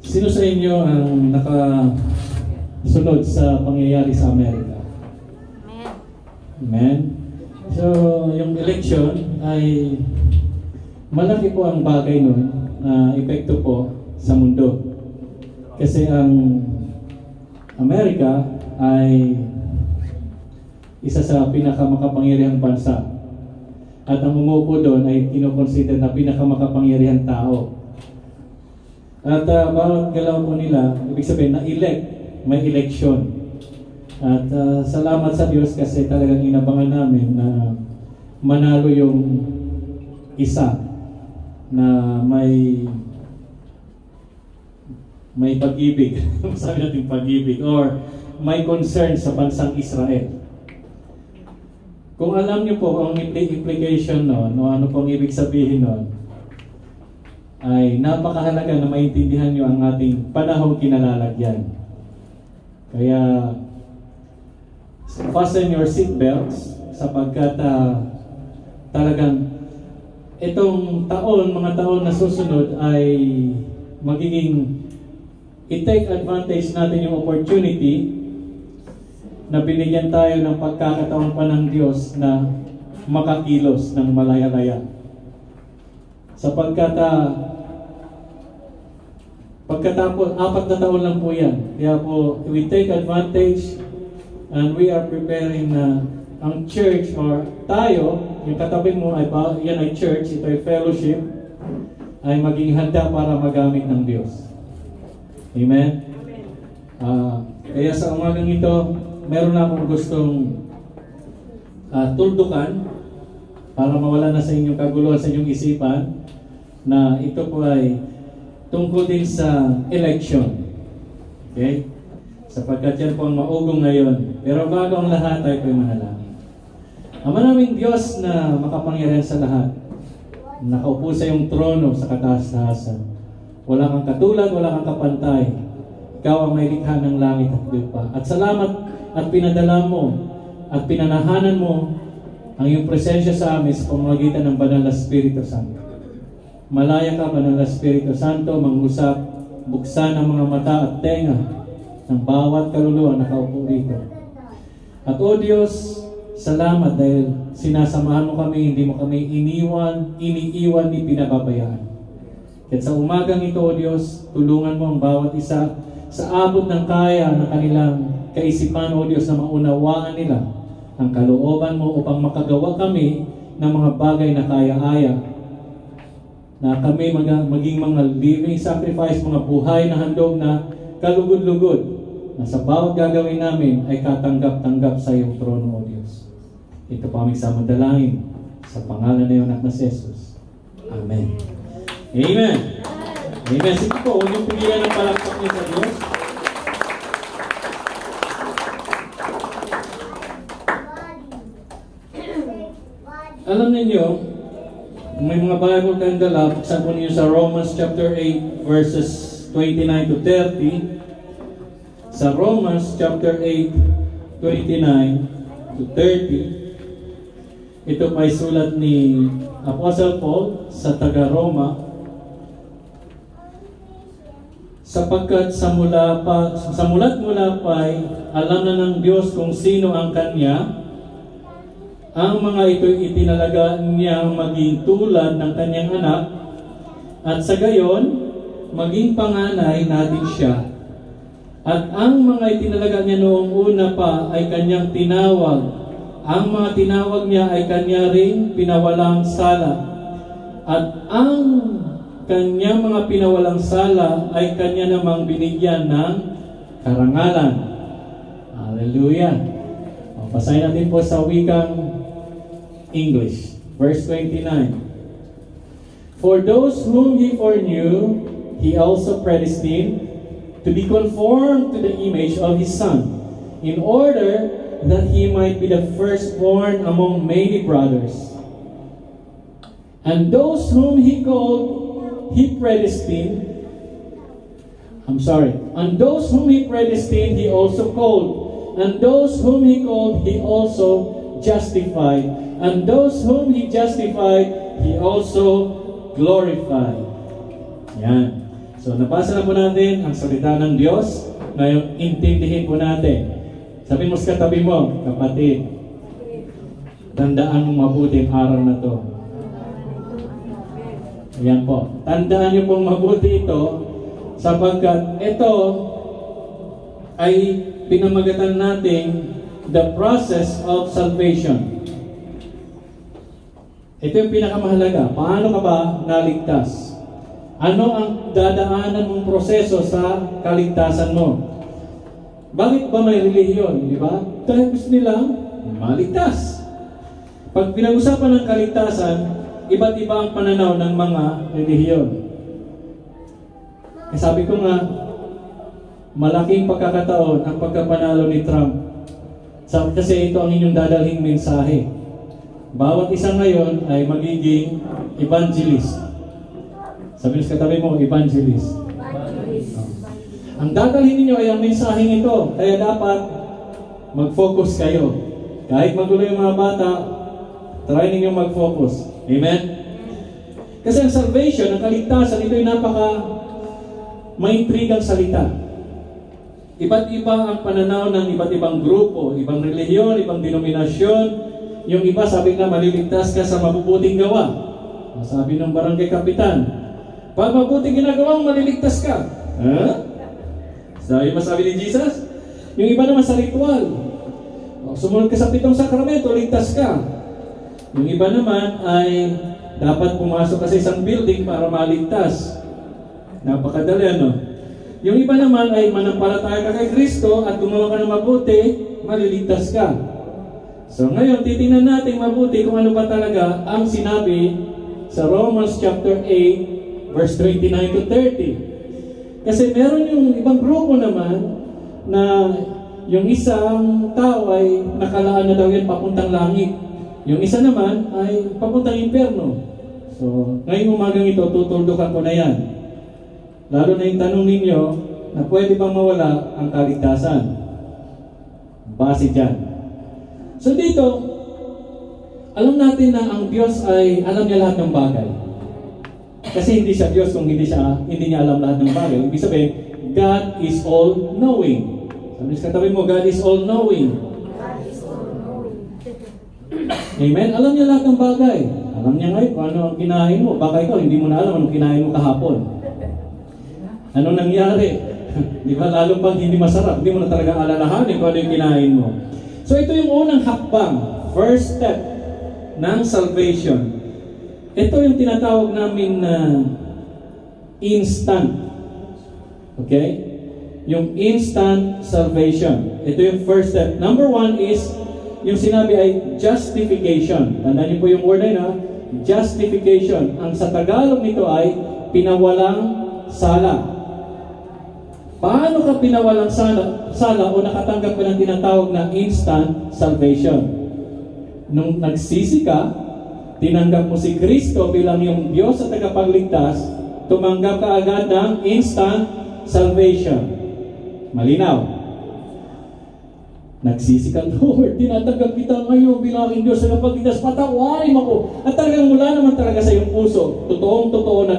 Sino sa inyo ang nakasunod sa pangyayari sa Amerika? Amen. Amen? So, yung election ay malaki po ang bagay nun, epekto po sa mundo. Kasi ang Amerika ay isa sa pinakamakapangyarihang bansa. At ang umupo doon ay kinoconsider na pinakamakapangyarihang tao. At bawat galaw po nila, ibig sabihin, na-elect, may election. At salamat sa Diyos kasi talagang inabangan namin na manalo yung isa na may pag-ibig, sabi natin pag-ibig, or may concern sa bansang Israel. Kung alam niyo po ang implication noon, o ano pong ibig sabihin noon, ay napakahalaga na maintindihan niyo ang ating panahong kinalalagyan. Kaya, fasten your seatbelts sapagkat talagang itong mga taon na susunod ay magiging i-take advantage natin yung opportunity na binigyan tayo ng pagkakataon pa ng Diyos na makakilos ng malaya-laya. Sapagkat pagkatapos, 4 na taon lang po yan. Kaya po, we take advantage and we are preparing na ang church or tayo, yung katabi mo ay yan ay church, ito ay fellowship, ay maging handa para magamit ng Diyos. Amen? Kaya sa umagang ito, meron na akong gustong tuldukan para mawala na sa inyong kaguluhan sa inyong isipan na ito po ay tungkol din sa election. Okay? Sapagkat yan po ang maugong ngayon. Pero bago ang lahat, tayo po'y manalangin. Ama naming Diyos na makapangyarihan sa lahat, nakaupo sa iyong trono sa kataas-taasan. Wala kang katulad, wala kang kapantay. Ikaw ang may likha ng langit at lupa. At salamat at pinadala mo at pinanahanan mo ang iyong presensya sa amin sa pamamagitan ng Banal na Espiritu Santo. Malaya ka, Banal na Espiritu Santo, mangusap, buksan ang mga mata at tenga ng bawat kaluluwa na nakaupo rito. At o Diyos, salamat dahil sinasamahan mo kami, hindi mo kami iniiwan, ni pinababayaan. At sa umagang ito, O Diyos, tulungan mo ang bawat isa sa abot ng kaya ng kanilang kaisipan, O Diyos, na maunawaan nila ang kalooban mo upang makagawa kami ng mga bagay na kaya-aya. Na kami maging mga living sacrifice, mga buhay na handog na kalugod-lugod, na sa bawat gagawin namin ay katanggap-tanggap sa iyong trono, O Diyos. Ito pa aming samadalangin sa pangalan na iyong anak na si Jesus. Amen. Amen. Amen. Sige po, huwag yung pigilan ng palakpak niyo sa Diyos. Alam ninyo, may mga Bible kayong dala, buksan po ninyo sa Romans chapter 8 verses 29 to 30. Sa Romans chapter 8, 29 to 30, ito pa ay sulat ni Apostle Paul sa taga-Roma, sapagkat sa mula't mula pa ay alam na ng Diyos kung sino ang Kanya. Ang mga ito'y itinalaga niya maging tulad ng Kanyang anak, at sa gayon, maging panganay natin siya. At ang mga itinalaga niya noong una pa ay Kanyang tinawag. Ang mga tinawag niya ay Kanya ring pinawalang sala. At ang Kanyang mga pinawalang sala ay Kanya namang binigyan ng karangalan. Hallelujah. Basahin natin po sa wikang English. Verse 29. For those whom He foreknew, He also predestined to be conformed to the image of His Son, in order that He might be the firstborn among many brothers. And those whom He called, He predestined. And those whom He predestined, He also called. And those whom He called, He also justified. And those whom He justified, He also glorified. Yan. So, nabasa na po natin ang salita ng Diyos. Ngayon, intindihin po natin. Sabihin mo sa katabi mo, kapatid, tandaan mong mabuti ang araw na to. Ayan po. Tandaan niyo pong mabuti ito sapagkat ito ay pinamagatan natin the process of salvation. Ito yung pinakamahalaga. Paano ka ba naligtas? Ano ang dadaanan mong proseso sa kaligtasan mo? Bakit ba may relihiyon? Di ba? Dahil gusto nilang maligtas. Pag pinag-usapan ng kaligtasan, iba't iba ang pananaw ng mga relihiyon. Sabi ko nga, malaking pagkakataon ang pagkapanalo ni Trump. Kasi ito ang inyong dadalhing mensahe. Bawat isa ngayon ay magiging evangelist. Sabi sa katabi mo, evangelist. Ang dadalhin ninyo ay ang mensaheng ito. Kaya dapat mag-focus kayo. Kahit magulo yung mga bata, try ninyo mag-focus. Amen? Kasi ang salvation, ang kaligtasan, ito ay may-intrigang salita. Iba't iba ang pananaw ng iba't ibang grupo, ibang relihiyon, ibang denominasyon. Yung iba sabi na maliligtas ka sa mabubuting gawa. Sabi ng barangay kapitan, pag mabuting ginagawa mo, maliligtas ka. Sabi ni Jesus? Yung iba naman sa ritual. Sumunod ka sa 7 sakramento, ligtas ka. Yung iba naman ay dapat pumasok ka sa isang building para maligtas. Napakadali, ano? Yung iba naman ay manampalataya ka kay Kristo at gumawa ka ng mabuti, maliligtas ka. So ngayon, titingnan natin mabuti kung ano ba talaga ang sinabi sa Romans chapter 8, verse 29 to 30. Kasi meron yung ibang grupo naman na yung isang tao ay nakalaan na daw yan papuntang langit. Yung isa naman ay papuntang impyerno. So, ngayong umagang ito, tutuldukan ko na yan. Lalo na yung tanong ninyo na pwede bang mawala ang kaligtasan. Base dyan. So dito, alam natin na ang Diyos ay alam niya lahat ng bagay. Kasi hindi siya Diyos kung hindi niya alam lahat ng bagay. Ibig sabihin, God is all-knowing. Sabi sa katabi mo, God is all-knowing. Amen? Alam niya lahat ng bagay. Alam niya ngayon kung ano ang kinain mo. Baka ikaw, hindi mo na alam anong kinain mo kahapon. Ano nangyari? Di ba? Lalo pag hindi masarap, hindi mo na talaga alalahanin kung ano yung kinain mo. So ito yung unang hakbang, first step ng salvation. Ito yung tinatawag namin na instant. Okay? Yung instant salvation. Ito yung first step. Number 1 is, yung sinabi ay justification. Tandaan niyo po yung word na justification. Ang sa Tagalog nito ay pinawalang sala. Paano ka pinawalang sala o nakatanggap ka ng tinatawag na instant salvation? Nung nagsisi ka, tinanggap mo si Kristo bilang yung Diyos at tagapagligtas, tumanggap ka agad ng instant salvation. Malinaw. Nagsisi ka, Lord, tinatanggap kita ngayon bilang aking Diyos at tagapagligtas, patawarin mo ko. At talagang mula naman talaga sa iyong puso, totoong-totoo na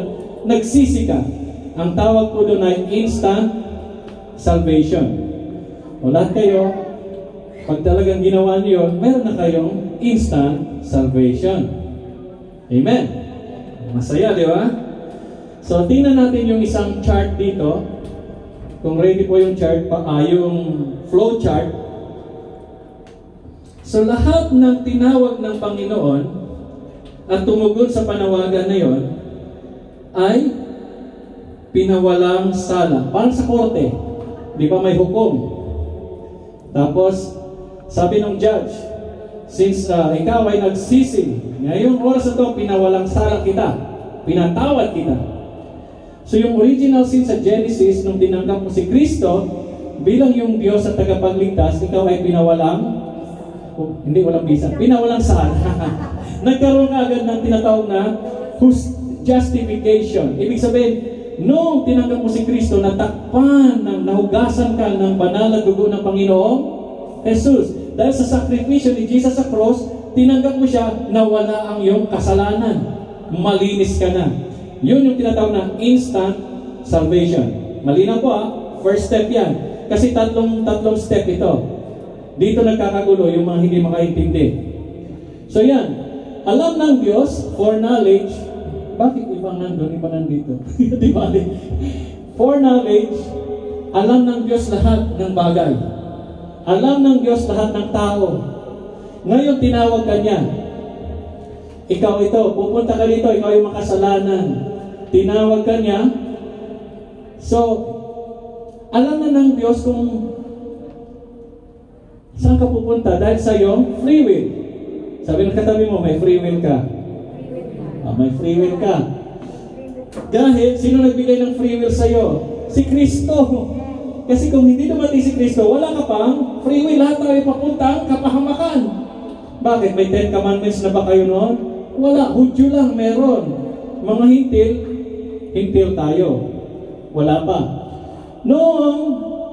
nagsisi ka. Ang tawag po doon ay instant salvation. O lahat kayo, pag talagang ginawa niyo yun, meron na kayong instant salvation. Amen. Masaya, di ba? So, tingnan natin yung isang chart dito. Kung ready po yung chart, yung flow chart. So, lahat ng tinawag ng Panginoon at tumugon sa panawagan na yon ay pinawalang sala. Parang sa korte. Di ba may hukom? Tapos, sabi ng judge, since ikaw ay nagsisi, ngayong oras na ito, pinawalang sala kita. Pinatawad kita. So yung original sin sa Genesis, nung tinanggap mo si Kristo, bilang yung Diyos at tagapagligtas, ikaw ay pinawalang, walang bisa, pinawalang sala. Nagkaroon ka agad ng tinatawag na justification. Ibig sabihin, nung tinanggap mo si Kristo, natakpan, nahugasan ka ng banal na dugo ng Panginoong Jesus. Dahil sa sakripisyo ni Jesus sa cross, tinanggap mo siya, nawala ang iyong kasalanan. Malinis ka na. Yun yung tinatawag na instant salvation. Malinaw po first step yan. Kasi tatlong step ito. Dito nagkakagulo yung mga hindi makaintindi. So yan, alam ng Diyos, foreknowledge. Bakit ibang nandun, ibang nandito? Di ba? Foreknowledge, alam ng Diyos lahat ng bagay. Alam ng Diyos lahat ng tao. Ngayon tinawag ka niya. Ikaw ito, pupunta ka dito, ikaw yung makasalanan. Tinawag ka niya. So, alam na ng Diyos kung saan ka pupunta dahil sa iyong free will. Sabi ng katabi mo, may free will ka. May free will ka. Dahil, sino nagbigay ng free will sa iyo? Si Kristo. Kasi kung hindi dumating si Kristo, wala ka pang free will. Lahat tayo papuntang kapahamakan. Bakit? May 10 commandments na ba kayo noon? Wala. Hudyo lang meron. Mga hintil tayo. Wala pa. Noong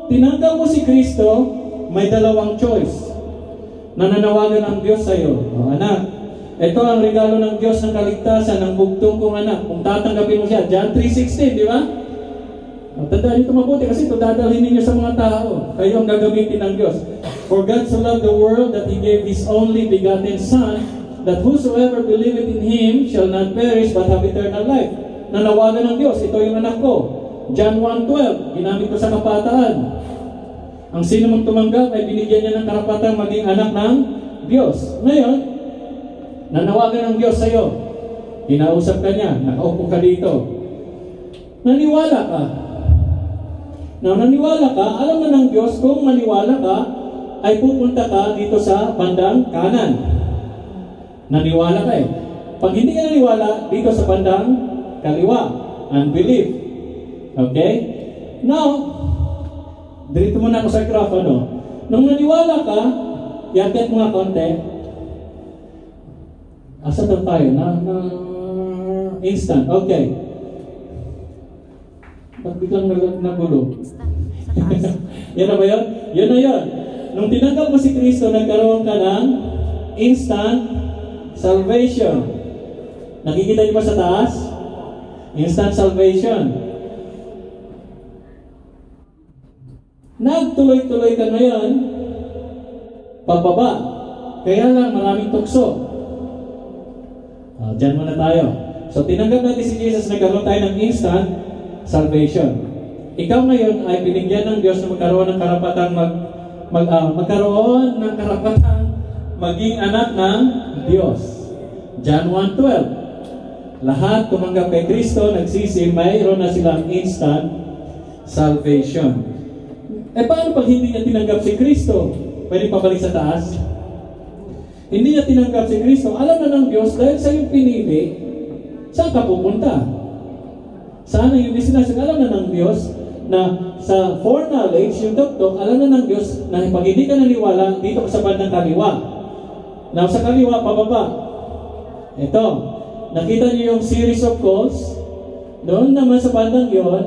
tinanggap mo si Kristo, may dalawang choice. Nananawagan ang Diyos sa iyo. Anak, ito ang regalo ng Diyos ng kaligtasan ng bugtong kong anak. Kung tatanggapin mo siya, John 3:16, di ba? Tandaan nito mabuti kasi ito dadalhin ninyo sa mga tao. Kayo ang gagamitin ng Diyos. For God so loved the world that He gave His only begotten Son, that whosoever believeth in Him shall not perish but have eternal life. Nanawagan ng Diyos, ito yung anak ko. John 1:12, ginamit ko sa kabataan. Ang sino mong tumanggap ay binigyan niya ng karapatang maging anak ng Diyos. Ngayon, nanawagan ng Diyos sa iyo. Hinausap ka niya, nakaupo ka dito. Naniwala ka. Now, naniwala ka, alam na ng Diyos kung maniwala ka, ay pupunta ka dito sa bandang kanan. Naniwala ka eh. Pag hindi ka naniwala, dito sa bandang kaliwa. Unbelief. Okay? Now, dito muna ako sa graph, Nung naniwala ka, yakit mo nga konti. Asa tayo? Instant. Okay. Ba't biglang nagulo? Yan na ba yun? Yun na yun. Nung tinanggap mo si Kristo, nagkaroon ka ng instant salvation. Nakikita niyo ba sa taas? Instant salvation. Nagtuloy-tuloy ka ngayon, pababa. Kaya lang maraming tukso. Diyan muna tayo. So, tinanggap natin si Jesus, nagkaroon tayo ng instant salvation. Ikaw ngayon ay binigyan ng Diyos na magkaroon ng karapatang magkaroon ng karapatang maging anak ng Diyos. John 1:12. Lahat tumanggap kay Kristo, nagsisi, mayroon na silang instant salvation. Paano pag hindi niya tinanggap si Kristo? Pwede pabalik sa taas? Hindi niya tinanggap si Kristo. Alam na ng Diyos, dahil sa iyong pinili, saan ka pupunta? Sana yung destination, alam na ng Diyos na sa foreknowledge, yung doktor, alam na ng Diyos na pag hindi ka naniwala, dito ka sa bandang kaliwa. Now, sa kaliwa, pababa. Ito, nakita niyo yung series of calls. Doon naman sa bandang yon,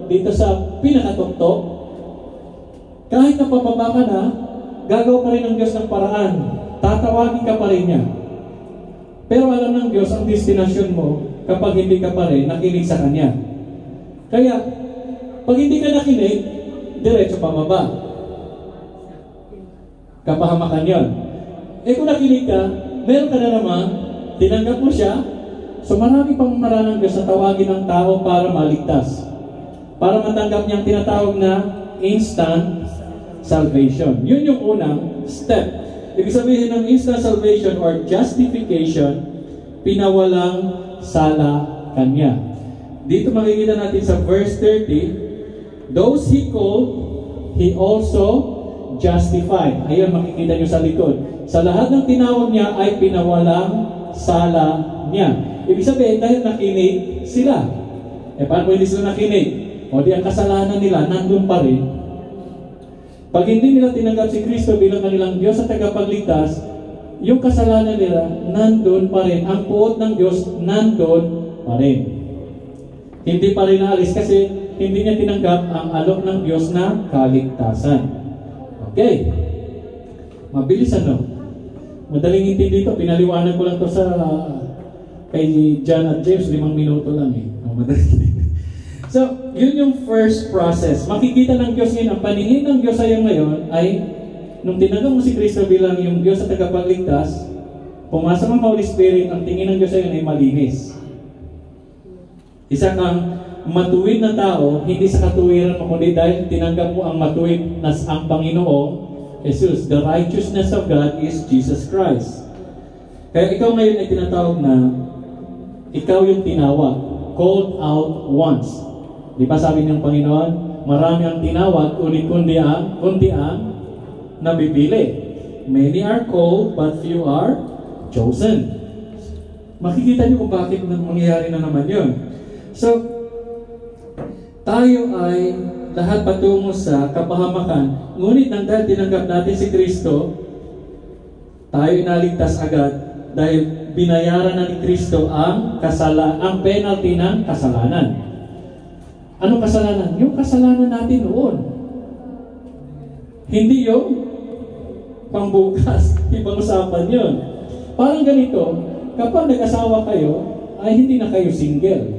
dito sa pinakatuktok, kahit na pababa ka na, gagawa pa rin ng Diyos ng paraan. Tatawagin ka pa rin niya. Pero alam ng Diyos ang destination mo kapag hindi ka pa rin nakinig sa Kanya. Kaya, pag hindi ka nakinig, diretso pababa. Kapahamakan yun. Kung nakinig ka, meron ka na naman, tinanggap mo siya, so marami pang maranang Diyos na tawagin ng tao para maligtas. Para matanggap niyang tinatawag na instant salvation. Yun yung unang step. Ibig sabihin ng instant salvation or justification, pinawalang sala kanya. Dito makikita natin sa verse 30, those He called, He also justified. Ayun, makikita nyo sa likod. Sa lahat ng tinawag niya ay pinawalang sala niya. Ibig sabihin, dahil nakinig sila. Paano hindi sila nakinig? O di ang kasalanan nila, nandun pa rin. Pag hindi nila tinanggap si Kristo bilang kanilang Diyos at tagapagligtas, yung kasalanan nila, nandun pa rin. Ang puot ng Diyos, nandun pa rin. Hindi pa rin naalis kasi hindi niya tinanggap ang alok ng Diyos na kaligtasan. Okay. Mabilis Madaling intindi dito. Pinaliwanag ko lang to sa kay John at James, 5 minuto lang . Madaling intindi. So, yun yung first process. Makikita ng Diyos ngayon, ang paningin ng Diyos sa'yo ngayon ay, nung tinanggap mo si Kristo bilang yung Diyos sa tagapagligtas, pumasok ang Holy Spirit, ang tingin ng Diyos sa'yo ay malinis. Isa kang matuwid na tao, hindi sa katuwiran mo, kundi dahil tinanggap mo ang matuwid na ang Panginoong Jesus. The righteousness of God is Jesus Christ. Kaya ikaw ngayon ay tinatawag na ikaw yung tinawag, called out once. Di ba sabi ng Panginoon, marami ang tinawag, kundi ang nabibili. Many are called, but few are chosen. Makikita niyo kung bakit mangyayari na naman yun. So, tayo ay lahat patungo sa kapahamakan. Ngunit nang dahil tinanggap natin si Kristo, tayo inaligtas agad dahil binayaran na ni Kristo ang penalty ng kasalanan. Anong kasalanan? Yung kasalanan natin noon. Hindi yung pangbukas. Ibang usapan yun. Parang ganito, kapag nag-asawa kayo, ay hindi na kayo single.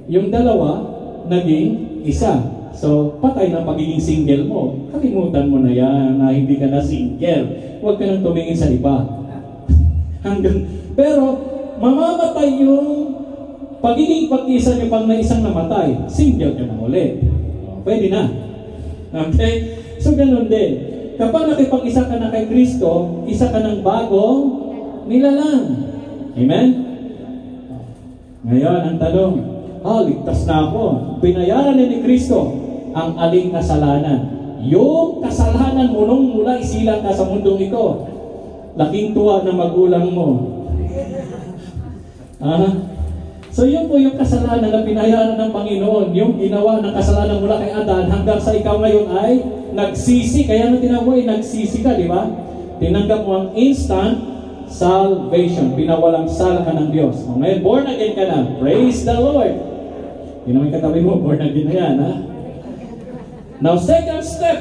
Yung dalawa, naging isa. So, patay na pagiging single mo. Kalimutan mo na yan na hindi ka na single. Huwag ka nang tumingin sa iba. Pero, mamamatay yung pagiging pag-isa nyo pag may isang namatay. Single ka na ulit. Pwede na. Okay? So, ganun din. Kapag nakipag-isa ka na kay Kristo, isa ka ng bagong nilalang. Amen? Ngayon, ang tanong, ligtas na ako. Binayaran ni Kristo ang aling kasalanan. Yung kasalanan mo nung mula isilang ka sa mundong ito. Laking tuwa ng magulang mo. So yun po yung kasalanan na binayaran ng Panginoon. Yung ginawa ng kasalanan mula kay Adan hanggang sa ikaw ngayon ay nagsisi. Kaya nung tinawag mo ay nagsisi ka, di ba? Tinanggap mo ang instant salvation. Pinawalang sala ka ng Diyos. Ngayon, born again ka na. Praise the Lord. Yun naman katabi mo, born again na yan, ha? Now, second step.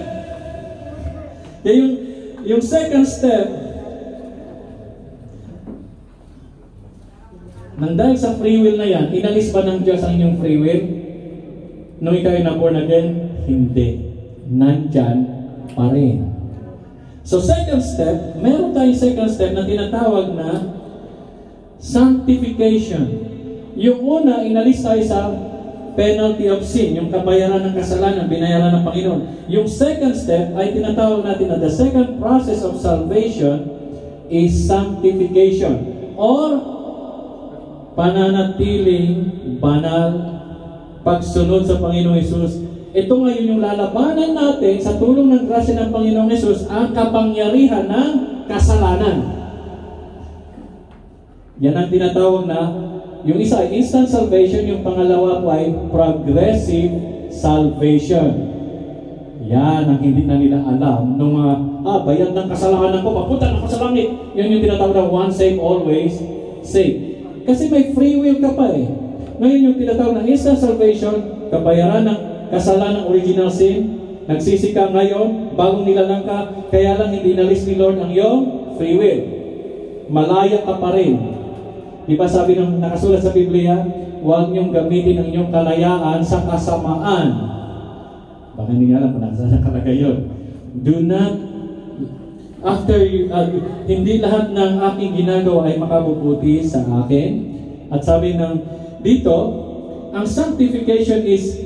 Yung second step, nang dahil sa free will na yan, inalis ba ng Diyos ang inyong free will? Nung ikaw ay na-born again? Hindi. Nandyan pa rin. So second step, meron tayong second step na tinatawag na sanctification. Yung una, inalis tayo sa penalty of sin, yung kabayaran ng kasalanan, binayaran ng Panginoon. Yung second step ay tinatawag natin na the second process of salvation is sanctification or pananatiling banal pagsunod sa Panginoong Hesus. Ito ngayon yung lalabanan natin sa tulong ng grasya ng Panginoong Hesus ang kapangyarihan ng kasalanan. Yan ang tinatawag na yung isa ay instant salvation, yung pangalawa po ay progressive salvation. Yan ang hindi na nila alam nung mga bayad ng kasalanan ko, papunta na ako sa langit. Yan yung tinatawag na once saved, always saved. Kasi may free will ka pa eh. Ngayon yung tinatawag na instant salvation, kabayaran ng kasalanan ng original sin, nagsisi ka ngayon, bagong nilalang ka, kaya lang hindi inalis ni Lord ang iyong free will. Malaya ka pa rin. Di ba sabi ng nakasulat sa Biblia, huwag niyong gamitin ang inyong kalayaan sa kasamaan. Baka hindi nga alam kung nasa nakalagay yun. Do not, hindi lahat ng aking ginagawa ay makabubuti sa akin. At sabi ng dito, ang sanctification is,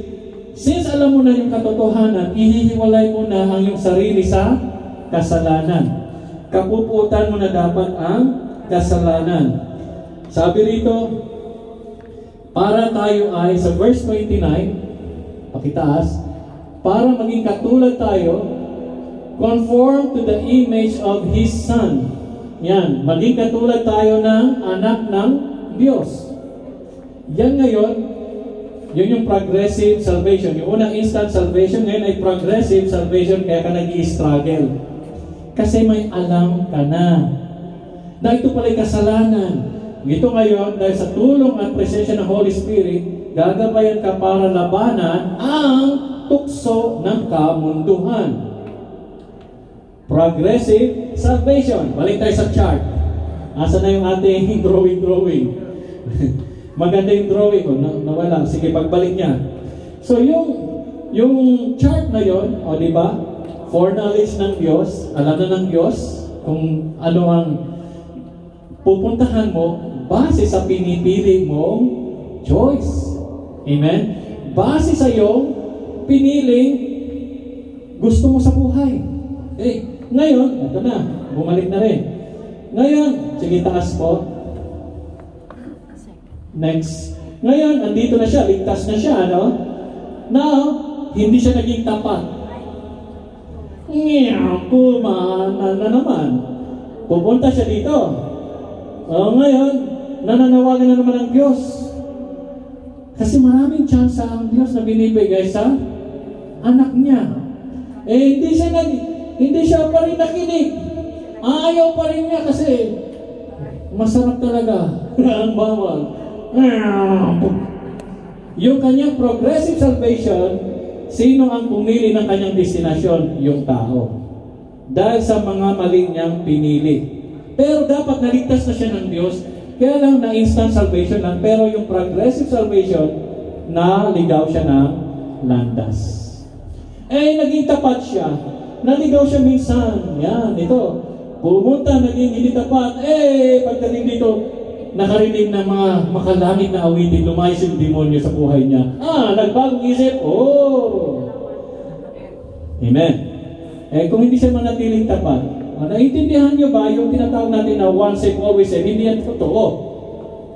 since alam mo na yung katotohanan, ihihiwalay mo na ang iyong sarili sa kasalanan. Kapuputan mo na dapat ang kasalanan. Sabi rito, para tayo ay, sa verse 29, pakitaas, para maging katulad tayo, conform to the image of His Son. Yan, maging katulad tayo ng anak ng Diyos. Yan ngayon, yun yung progressive salvation. Yung unang instant salvation, ngayon ay progressive salvation, kaya ka nag-i-struggle. Kasi may alam ka na ito pala'y kasalanan. Ito ngayon, dahil sa tulong at presensya ng Holy Spirit, gagabayan ka para labanan ang tukso ng kamunduhan. Progressive salvation. Balik tayo sa chart. Asa na yung ating drawing? Maganda yung drawing ko. Nawala. Sige, pagbalik niya. So yung chart na yon, o di ba? Foreknowledge ng Diyos, alam na ng Diyos kung ano ang pupuntahan mo base sa pinipili mong choice. Amen? Base sa iyong piniling gusto mo sa buhay. Okay. Ngayon, ito na, bumalik na rin. Ngayon, sige taas po. Next. Ngayon, andito na siya, ligtas na siya, ano? Now, hindi siya naging tapat. Kumana na naman. Pupunta siya dito. Ngayon, nananawagan na naman ang Diyos. Kasi maraming chance ang Diyos na binibigay sa anak niya. Hindi siya pa rin nakinig. Ayaw pa rin niya kasi masarap talaga ang bawal. Yung kanyang progressive salvation, sino ang pumili ng kanyang destinasyon? Yung tao. Dahil sa mga mali niyang pinili. Pero dapat naligtas na siya ng Diyos. Kaya lang na instant salvation lang. Pero yung progressive salvation, naligaw siya ng landas. Naging tapat siya. Naligaw siya minsan. Yan, ito. Pumunta, naging hindi tapat. Pagdating dito, nakarinig ng mga makalangit na awitin, lumayas yung demonyo sa buhay niya. Nagbagong isip. Amen. Kung hindi siya manatiling tapat, naiintindihan niyo ba yung tinatawag natin na once saved, always saved? Hindi yan totoo.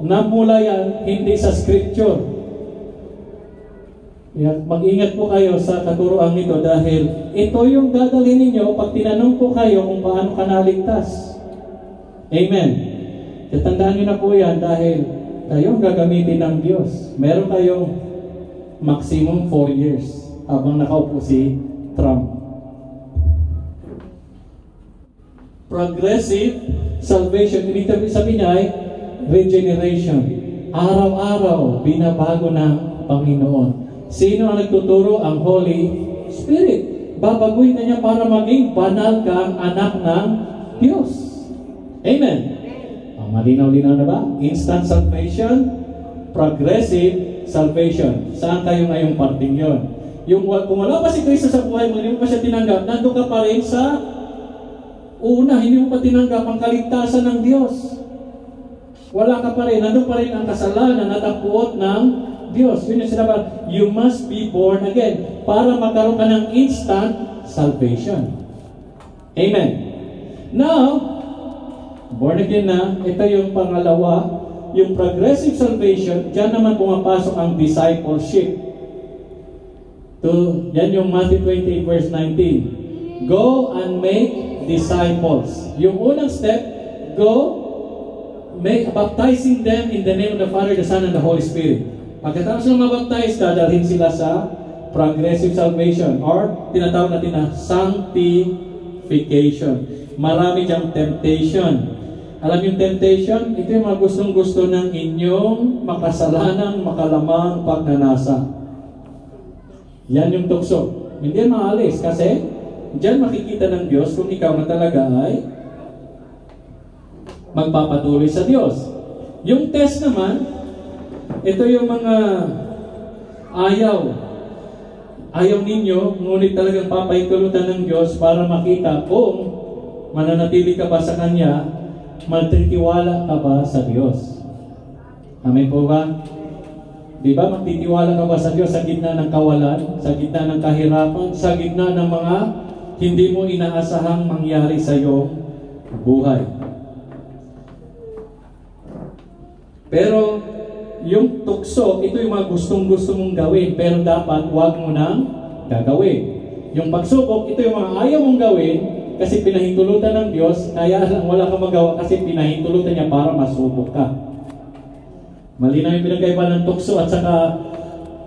Namula yan, hindi sa scripture. Mag-ingat po kayo sa katuroang ito dahil ito yung dadalhin ninyo pag tinanong po kayo kung paano ka naligtas. Amen. Tatandaan niyo na po yan dahil kayo gagamitin ng Diyos. Meron kayong maximum 4 years habang nakaupo si Trump. Progressive salvation, ibig sabihin niya ay regeneration. Araw-araw, binabago ng Panginoon. Sino ang nagtuturo? Ang Holy Spirit. Babaguhin na niya para maging banal kang anak ng Diyos. Amen. Malinaw-linaw na ba? Instant salvation, progressive salvation. Saan kayo ngayong parting yun? Kung wala pa si Kristo sa buhay mo, hindi mo pa siya tinanggap, nandun ka pa rin sa hindi mo pa tinanggap ang kaligtasan ng Diyos. Wala ka pa rin. Nandun pa rin ang kasalanan at ang puot ng Diyos. Yun yung sinabi, you must be born again para magkaroon ka ng instant salvation. Amen. Now, born again na, ito yung pangalawa, yung progressive salvation, dyan naman pumapasok ang discipleship. Yan yung Matthew 28 verse 19. Go and make disciples. Yung unang step, baptizing them in the name of the Father, the Son, and the Holy Spirit. Pagkatapos ng mabaptize, dadalhin sila sa progressive salvation or tinatawag natin na sanctification. Marami diyang temptation. Alam yung temptation? Ito yung mga gustong-gusto ng inyong makasalanang makalamang pagnanasa. Yan yung tukso. Hindi yan maalis kasi diyan makikita ng Diyos kung ikaw na talaga ay magpapatuloy sa Diyos. Yung test naman, ito yung mga ayaw ninyo, ngunit talagang papahintulutan ng Diyos para makita kung mananatili ka ba sa Kanya, magtitiwala ka ba sa Diyos. Amen po ba? Di ba, magtitiwala ka ba sa Diyos sa gitna ng kawalan, sa gitna ng kahirapan, sa gitna ng mga hindi mo inaasahang mangyari sa iyong buhay. Pero yung tukso, ito yung mga gustong-gusto mong gawin, pero dapat huwag mo nang gagawin. Yung pagsubok, ito yung mga ayaw mong gawin kasi pinahintulutan ng Diyos, kaya wala kang magawa kasi pinahintulutan niya para masubok ka. Malinaw yung pinagkaiba ng tukso at saka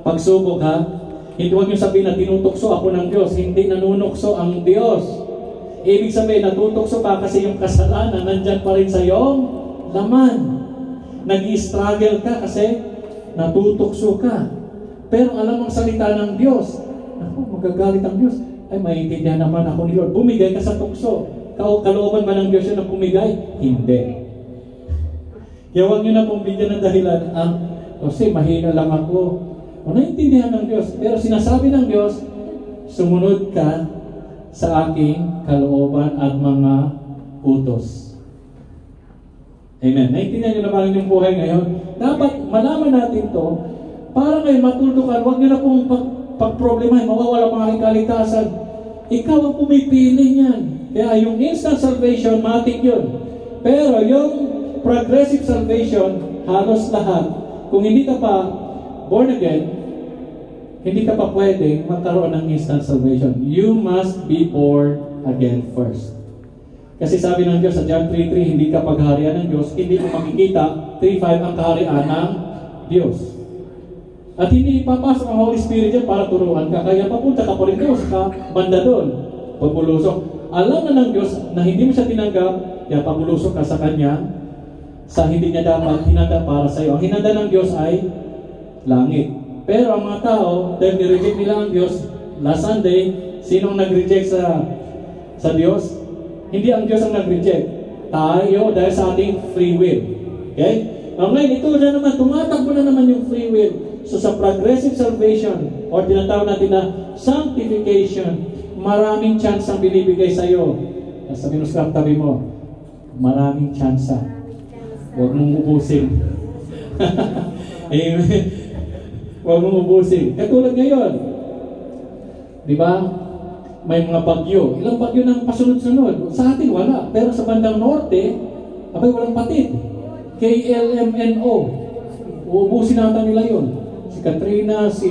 pagsubok, ha? Hindi huwag niyo sabihin na tinutukso ako ng Diyos. Hindi, nanunukso ang Diyos. Ibig sabihin, natutukso ka kasi yung kasalanan nandyan pa rin sa iyong laman. Nag-i-struggle ka kasi natutukso ka. Pero alam mong salita ng Diyos. Ako, magagalit ang Diyos. Ay, maintindihan naman ako ni Lord. Bumigay ka sa tukso. Kalooban ba ng Diyos yun na bumigay? Hindi. Kaya huwag niyo na pong bigyan ng dahilan. Kasi mahina lang ako. O naiintindihan ng Diyos. Pero sinasabi ng Diyos, sumunod ka sa aking kalooban at mga utos. Amen. Naiintindihan nyo na ba yung buhay ngayon? Dapat malaman natin to para kayo matuldukan. Huwag nyo na pong pagproblemahin, mawawala pa aking kaligtasan. Ikaw ang pumipili niyan. Kaya yung instant salvation, matik yun. Pero yung progressive salvation, halos lahat. Kung hindi ka pa born again, hindi ka pa pwedeng magkaroon ng instant salvation. You must be born again first. Kasi sabi ng Diyos sa John 3:3, hindi ka pagharian ng Diyos, hindi mo makikita 3:5 ang kaharian ng Diyos. At hindi ipapasok ang Holy Spirit dyan para turuan ka. Kaya papunta ka pa rin doon sa banda doon. Pagbulusok. Alam na ng Diyos na hindi mo siya tinanggap, kaya pagbulusok ka sa Kanya, sa hindi niya dapat hinanda para sa iyo. Ang hinanda ng Diyos ay langit. Pero ang mga tao, dahil nireject nila ang Diyos, last Sunday, sinong nag-reject sa Diyos? Hindi ang Diyos ang nag-reject. Tayo dahil sa ating free will. Okay? Ngayon, ito na naman, tumatakbo na naman yung free will. So sa progressive salvation, o tinatawag natin na sanctification, maraming chance ang binibigay sa iyo. Sa minuskrap tabi mo, maraming chance. Huwag mong ubusin. Amen. Huwag mong ubusin. Katulad ngayon, di ba? May mga bagyo. Ilang bagyo nang pasunod-sunod. Sa atin wala. Pero sa bandang norte, abay walang patid. KLMNO. Uubusin natin nila yun. Si Katrina, si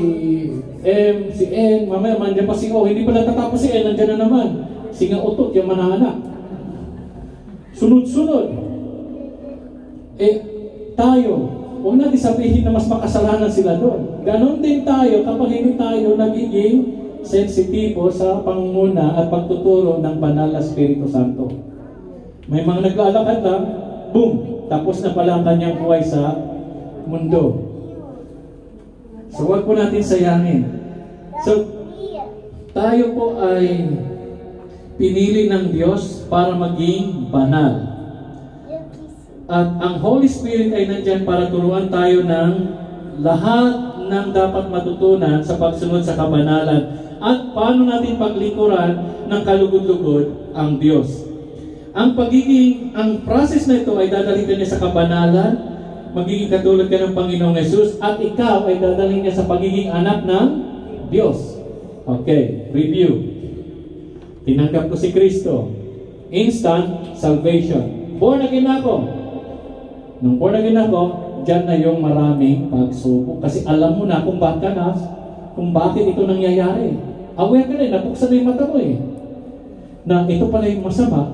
M, si N, mamaya mandyan pa si O. Hindi pa natatapos si N, nandyan na naman. Si nga utot, yung manaanak. Sunod-sunod. Tayo, huwag natin sabihin na mas makasalanan sila doon. Ganon din tayo kapag hindi tayo nagiging sensitibo sa pangunguna at pagtuturo ng banal na Espiritu Santo. May mga naglalakad lang, boom, tapos na pala ang kanyang buhay sa mundo. So, huwag po natin sayangin. So, tayo po ay pinili ng Diyos para maging banal. At ang Holy Spirit ay nandyan para turuan tayo ng lahat ng dapat matutunan sa pagsunod sa kabanalan at paano natin paglikuran ng kalugod-lugod ang Diyos. Ang process na ito ay dadalhin ka niya sa kabanalan, magiging katulad ka ng Panginoong Jesus, at ikaw ay dadalhin niya sa pagiging anak ng Diyos. Okay, review. Tinanggap ko si Kristo. Instant salvation. Born again ako. Nung born again ako, dyan na yung maraming pagsubok. Kasi alam mo na kung bakit ito nangyayari. Aware ka na, nabuksan na yung mata mo eh. Na ito pala yung masama,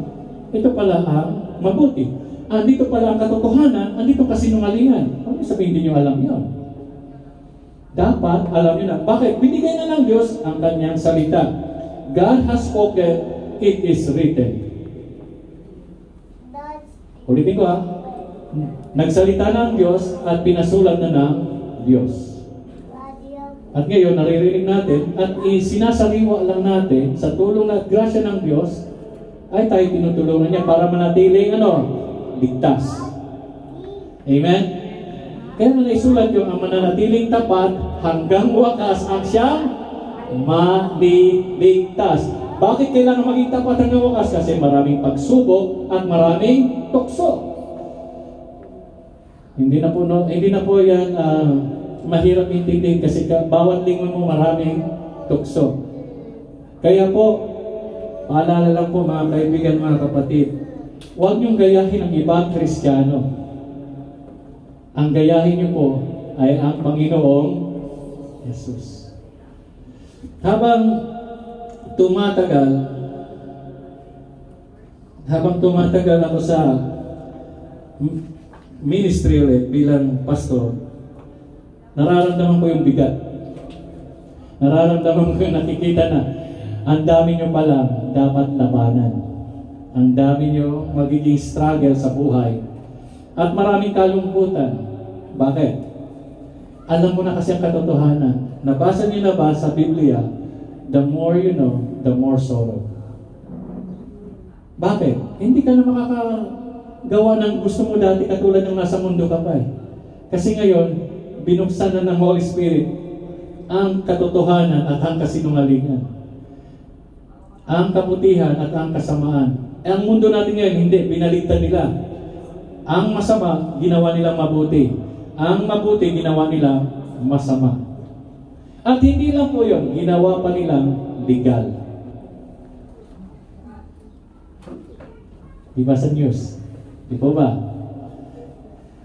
ito pala ang mabuti. Andito pala ang katotohanan, andito kasinungalingan. Ano sabihin, hindi nyo alam yun? Dapat alam nyo na. Bakit? Binigay na ng Diyos ang kanyang salita. God has spoken, it is written. Ulitin ko Nagsalita na ang Diyos at pinasulat na ng Diyos. At ngayon, naririnig natin at isinasariwa lang natin sa tulong at grasya ng Diyos ay tayo tinutulungan niya para manatiling ligtas. Amen? Kaya na naisulat yung ang mananatiling tapat hanggang wakas ang siyang maliligtas. Bakit kailangan maging tapat hanggang wakas? Kasi maraming pagsubok at maraming tukso. Hindi na po yan mahirap intindihin kasi bawat lingon mo maraming tukso. Kaya po, paalala lang po mga kaibigan, mga kapatid, huwag niyong gayahin ang ibang Kristiyano. Ang gayahin niyo po ay ang Panginoong Jesus. Habang tumatagal ako sa ministry ulit bilang pastor, nararamdaman ko yung bigat. Nararamdaman ko yung nakikita na ang dami nyo palang dapat labanan. Ang dami nyo magiging struggle sa buhay. At maraming kalungkutan. Bakit? Alam mo na kasi ang katotohanan. Nabasa nyo na ba sa Biblia, the more you know, the more sorrow. Bakit? Hindi ka na makakagawa ng gusto mo dati katulad ng nasa mundo ka pa eh. Kasi ngayon, binuksan na ng Holy Spirit ang katotohanan at ang kasinungalingan. Ang kabutihan at ang kasamaan. Ang mundo natin ngayon, hindi, binaliktad nila. Ang masama, ginawa nilang mabuti. Ang mabuti, ginawa nilang masama. At hindi lang po yun, ginawa pa nilang legal. Diba sa news? Di po ba?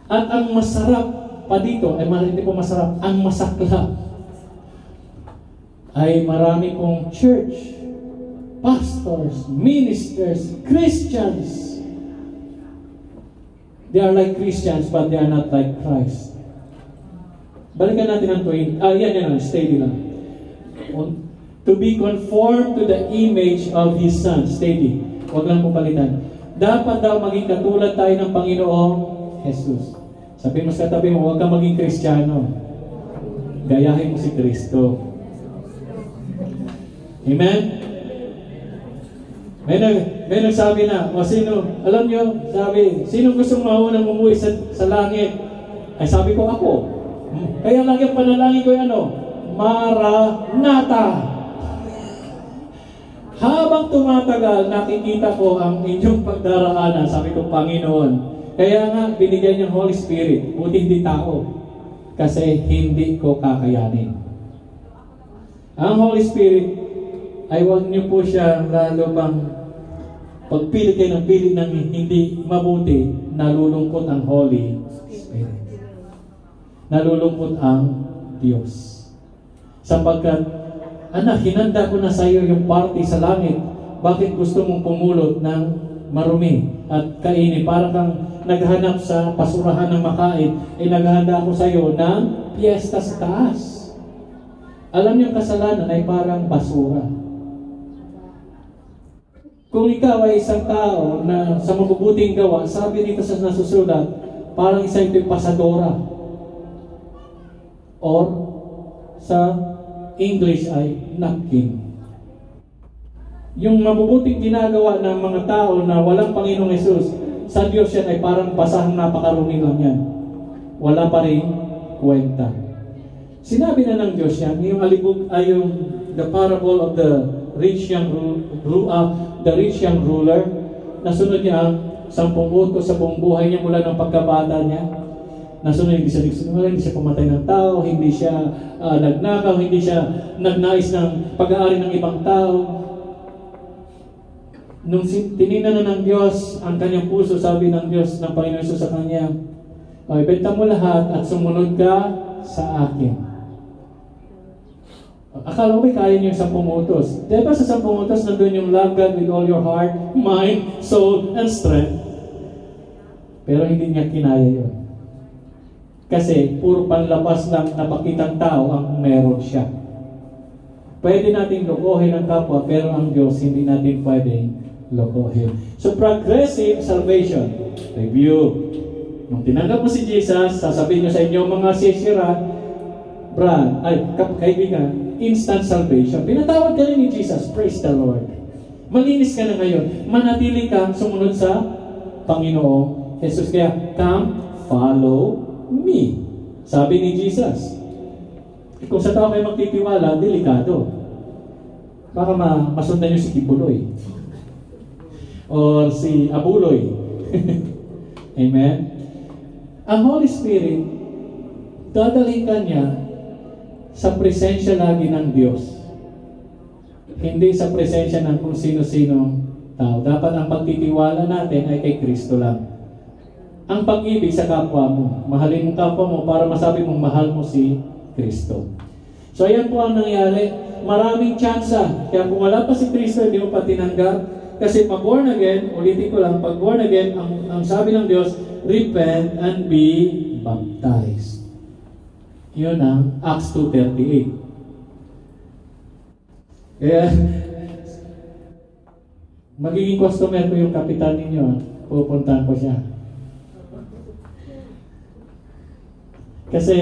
At ang masarap pa dito, ay hindi po masarap, ang masaklap ay marami pong church, pastors, ministers, Christians. They are like Christians but they are not like Christ. Balikan natin ang tuwing. Yan, steady lang. To be conformed to the image of His Son. Steady. Huwag lang pong balikan. Dapat daw maging katulad tayo ng Panginoong Jesus. Sabi mo sa tabi mo, huwag kang maging Kristiyano. Gayahin mo si Kristo. Amen? May nagsabi na, sino, alam nyo, sabi, sino gustong maunang umuwi sa langit? Ay sabi ko, ako. Kaya lagi ang panalangin ko yung Maranatha. Habang tumatagal, nakikita ko ang inyong pagdaraanan. Sabi ko, Panginoon. Kaya nga, binigyan niyang Holy Spirit. Buti hindi tao. Kasi hindi ko kakayanin. Ang Holy Spirit, ay huwag niyo po siya lalo pang pagpili kayo ng pili ng hindi mabuti, nalulungkot ang Holy Spirit. Nalulungkot ang Diyos. Sapagkat, anak, hinanda ko na sa iyo yung party sa langit. Bakit gusto mong pumulot ng marumi at kainin? Para kang naghanap sa pasurahan ng makain, naghahanda ako sa iyo ng piyesta sa taas. Alam niyo, kasalanan ay parang basura. Kung ikaw ay isang tao na sa mabubuting gawa, sabi dito sa nasusulat, parang isa ito'y pasadora. Or, sa English ay napkin. Yung mabubuting ginagawa ng mga tao na walang Panginoong Hesus, sa Diyos yan ay parang basahang napakarumi lang yan. Wala pa rin kwenta. Sinabi na ng Diyos yan, yung alibog ay yung the parable of the rich young ruler, nasunod niya ang 10 utos sa buong buhay niya mula ng pagkabata niya. Nasunod, hindi siya pumatay ng tao, hindi siya nagnakaw, hindi siya nagnais ng pag-aari ng ibang tao. Nung tiningnan na ng Diyos ang kanyang puso, sabi ng Diyos, ng Panginoon Jesus sa kanya, ibenta mo lahat at sumunod ka sa akin. Akala ko kaya niyo yung 10 utos. Diba sa 10 utos, nandun yung love God with all your heart, mind, soul, and strength. Pero hindi niya kinaya yun. Kasi puro panlabas lang napakitang tao ang meron siya. Pwede natin lokohin ang kapwa, pero ang Diyos hindi natin pwedeng lokohin. So progressive salvation. Review. Nung tinanggap mo si Jesus, sasabihin niyo sa inyo mga sisira, kaibigan, instant salvation. Pinatawad ka rin ni Jesus. Praise the Lord. Malinis ka na ngayon. Manatili kang sumunod sa Panginoong Jesus. Kaya, come, follow me. Sabi ni Jesus. Kung sa tao kayo magtitiwala, delikado. Baka masundan nyo si Kibuloy. Or si Abuloy. Amen? Ang Holy Spirit, dadalhin ka niya sa presensya lagi ng Diyos. Hindi sa presensya ng kung sino-sino tao. Dapat ang pagtitiwala natin ay kay Kristo lang. Ang pag-ibig sa kapwa mo. Mahalin mo kapwa mo para masabi mong mahal mo si Kristo. So ayan po ang nangyari. Maraming tsansa. Kaya kung wala pa si Kristo, hindi mo pa tinanggap. Kasi pag born again, ulitin ko lang, pag born again, ang sabi ng Diyos, repent and be baptized. Yun ang Acts 2:38. Kaya, magiging customer ko yung kapitan ninyo. Pupuntahan ko siya. Kasi,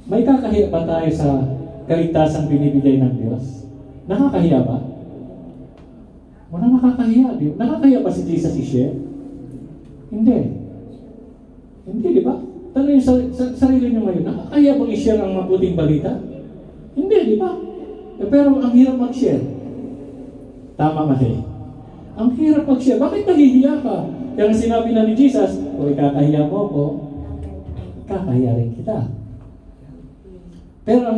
may kakahiya ba tayo sa kaligtasang binibigay ng Diyos? Nakakahiya ba? Walang nakakahiya. Nakakahiya ba si Jesus i-share? Hindi. Hindi, di ba? Tanong sa sarili nyo ngayon, nakakaya bang i-share ang mabuting balita? Hindi, di ba? Pero ang hirap mag-share. Tama mali. Ang hirap mag-share. Bakit nahihiya ka? Kaya sinabi na ni Jesus, kung ikakahiya mo ko, kakahiya rin kita. Pero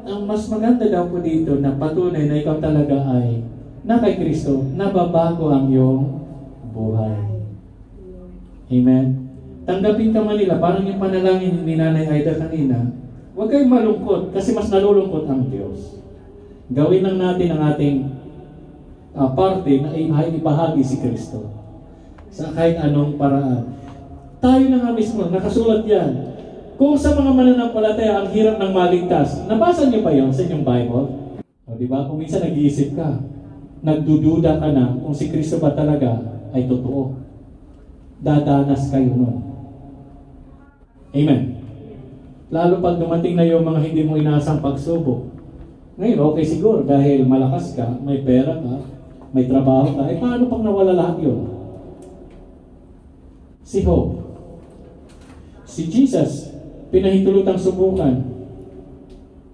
ang mas maganda daw po dito na patunay na ikaw talaga ay na kay Kristo, nababago ang iyong buhay. Amen? Tanggapin ka man nila, parang yung panalangin ni Nanay Aida kanina, huwag kayong malungkot kasi mas nalulungkot ang Diyos. Gawin lang natin ang ating parte na ay ibahagi si Kristo sa kahit anong paraan. Tayo na nga mismo, nakasulat yan. Kung sa mga mananampalataya ang hirap ng maligtas, nabasa niyo ba yun sa inyong Bible? O diba? Kung minsan nag-iisip ka, nagdududa ka na kung si Kristo ba talaga ay totoo. Dadanas kayo nun. Amen. Lalo pag dumating na yung mga hindi mo inaasang pagsubok. Ngayon, okay siguro dahil malakas ka, may pera ka, may trabaho ka, paano pag nawala lahat yun? Si Hope. Si Jesus, pinahintulutang subukan.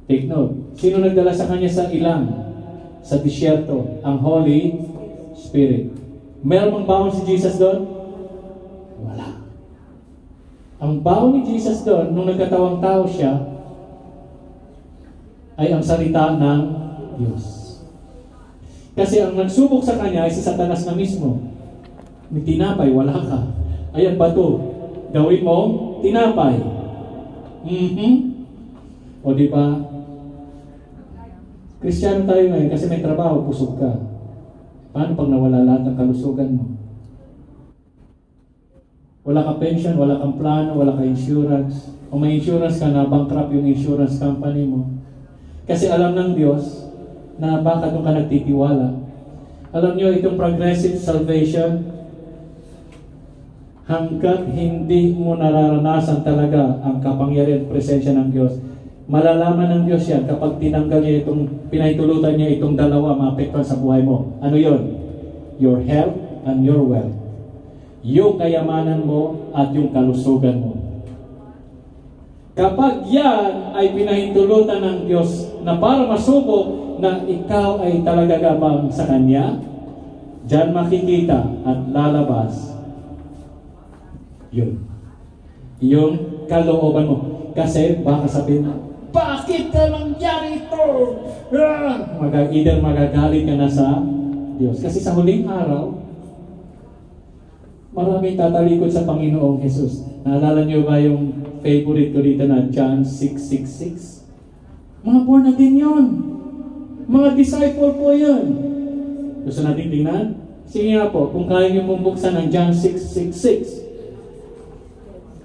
Take note. Sino nagdala sa kanya sa ilang? Sa disyerto? Ang Holy Spirit. Meron bang baon si Jesus doon? Wala. Ang baon ni Jesus doon, nung nagkatawang tao siya, ay ang salita ng Diyos. Kasi ang nagsubok sa kanya ay si Satanas na mismo. May tinapay, wala ka. Ayan, bato. Gawin mo, tinapay. O di ba? Kristiyano tayo ngayon kasi may trabaho, pusog ka. Paano pag nawala lahat ng kalusugan mo? Wala ka pension, wala kang plano, wala ka insurance. O may insurance ka na, bankrupt yung insurance company mo. Kasi alam ng Diyos na baka doon ka nagtitiwala. Alam nyo, itong progressive salvation, hanggat hindi mo nararanasan talaga ang kapangyarihan at presensya ng Diyos, malalaman ng Diyos yan kapag tinanggal niya itong, pinahintulutan niya itong dalawa maapektuhan sa buhay mo. Ano yon? Your health and your wealth. Yung kayamanan mo at yung kalusugan mo. Kapag yan ay pinahintulutan ng Diyos na para masubok na ikaw ay talaga gabang sa Kanya, diyan makikita at lalabas yun. Yung kalooban mo. Kasi baka sabihin na, bakit ka nangyari ito? Either magagalit ka na sa Diyos. Kasi sa huling araw, maraming tatalikod sa Panginoong Jesus. Naalala niyo ba yung favorite ko dito na John 6:66? Mga born again yun. Mga disciple po yun. Gusto natin tingnan? Sige nga po, kung kaya niyo pong buksan ng John 6:66.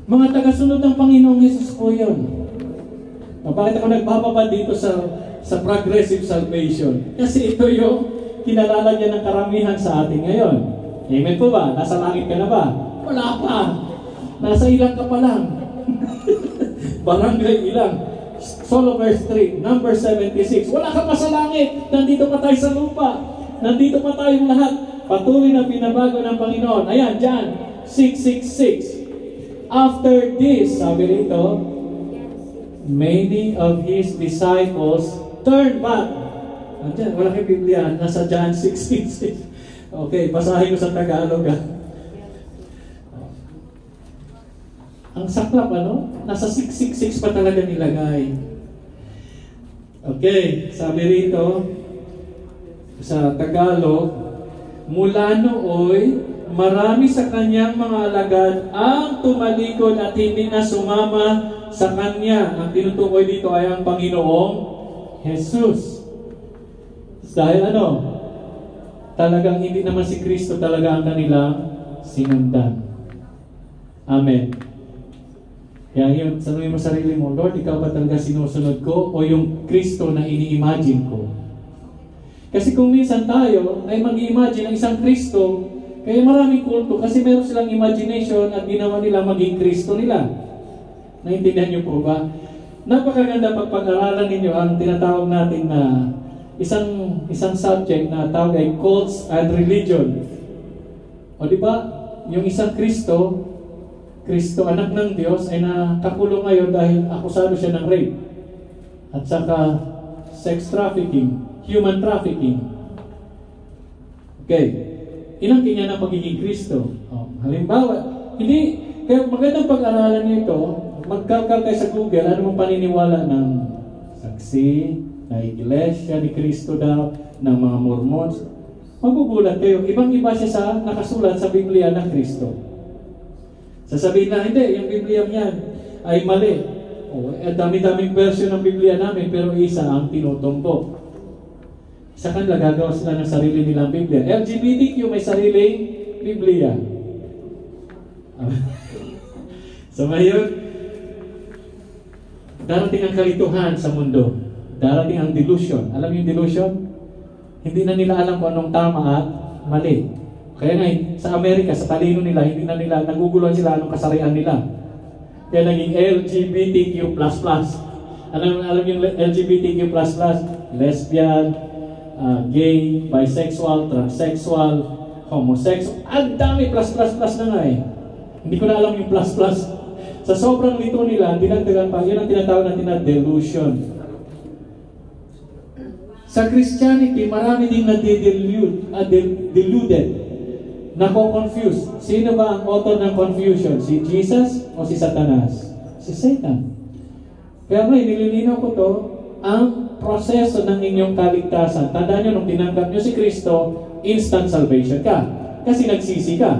Mga tagasunod ng Panginoong Jesus po yun. Bakit ako nagbababa dito sa progressive salvation? Kasi ito yung kinalala niya ng karamihan sa atin ngayon. Amen po ba? Nasa langit ka na ba? Wala pa. Nasa ilang ka pa lang. Barangay ilang. Solo verse 3, number 76. Wala ka pa sa langit. Nandito pa tayo sa lupa. Nandito pa tayong lahat. Patuloy na pinabago ng Panginoon. Ayan, John 6:66. After this, sabi rito, many of His disciples turned back. Andiyan, wala kayong Biblia. Nasa John 6:66. Okay, basahin ko sa Tagalog. Ang saklap, ano? Nasa 666 pa talaga nilagay. Okay, sabi rito sa Tagalog, mula nooy, marami sa kanyang mga alagad ang tumalikod at hindi na sumama sa kanya. Ang tinutukoy dito ay ang Panginoong Jesus. Dahil ano? Talagang hindi naman si Kristo talaga ang kanilang sinundan. Amen. Kaya yun, sabihin mo sarili mo, Lord, ikaw ba talaga sinusunod ko o yung Kristo na ini-imagine ko? Kasi kung minsan tayo ay mag-i-imagine ng isang Kristo, kaya maraming kulto kasi meron silang imagination at ginawa nila maging Kristo nila. Naintindihan niyo po ba? Napakaganda pag-aralan ninyo ang tinatawag natin na isang subject na tawag ay cults and religion. O di ba? Yung isang Kristo Kristo, anak ng Diyos, ay nakakulong ngayon dahil akusado siya ng rape. At saka sex trafficking, human trafficking. Okay. Inangkin niya ng pagiging Kristo. Halimbawa, kaya magandang pag-aralan niyo ito, magkalkal kayo sa Google, ano mong paniniwala ng saksi, na iglesia ni Kristo daw, ng mga Mormons. Magugulat kayo. Ibang-iba siya sa nakasulat sa Biblia ng Kristo. Sasabihin na, hindi, yung Biblia niyan ay mali. Dami-daming version ng Biblia namin, pero isa ang tinutumbok. Sa kanila, gagawa sila ng sarili nilang Biblia. LGBTQ may sariling Biblia. So ngayon, darating ang kalituhan sa mundo. Darating ang delusion. Alam niyo yung delusion? Hindi na nila alam kung anong tama at mali. Kaya nga, sa Amerika, sa talino nila, hindi na nila, naguguluhan sila anong kasarian nila. Kaya naging LGBTQ++. Alam yung LGBTQ++? Lesbian, gay, bisexual, transsexual, homosexual. Ang dami plus na nga eh. Hindi ko na alam yung plus. Sa sobrang lito nila, dinagdagan pa, yun ang tinatawag natin na delusion. Sa Christianity, marami din deluded, nako-confuse. Sino ba ang author ng confusion? Si Jesus o si Satanas? Si Satan. Kaya nga, nililinaw ko to, ang proseso ng inyong kaligtasan. Tandaan nyo, nung tinanggap nyo si Kristo, instant salvation ka. Kasi nagsisi ka.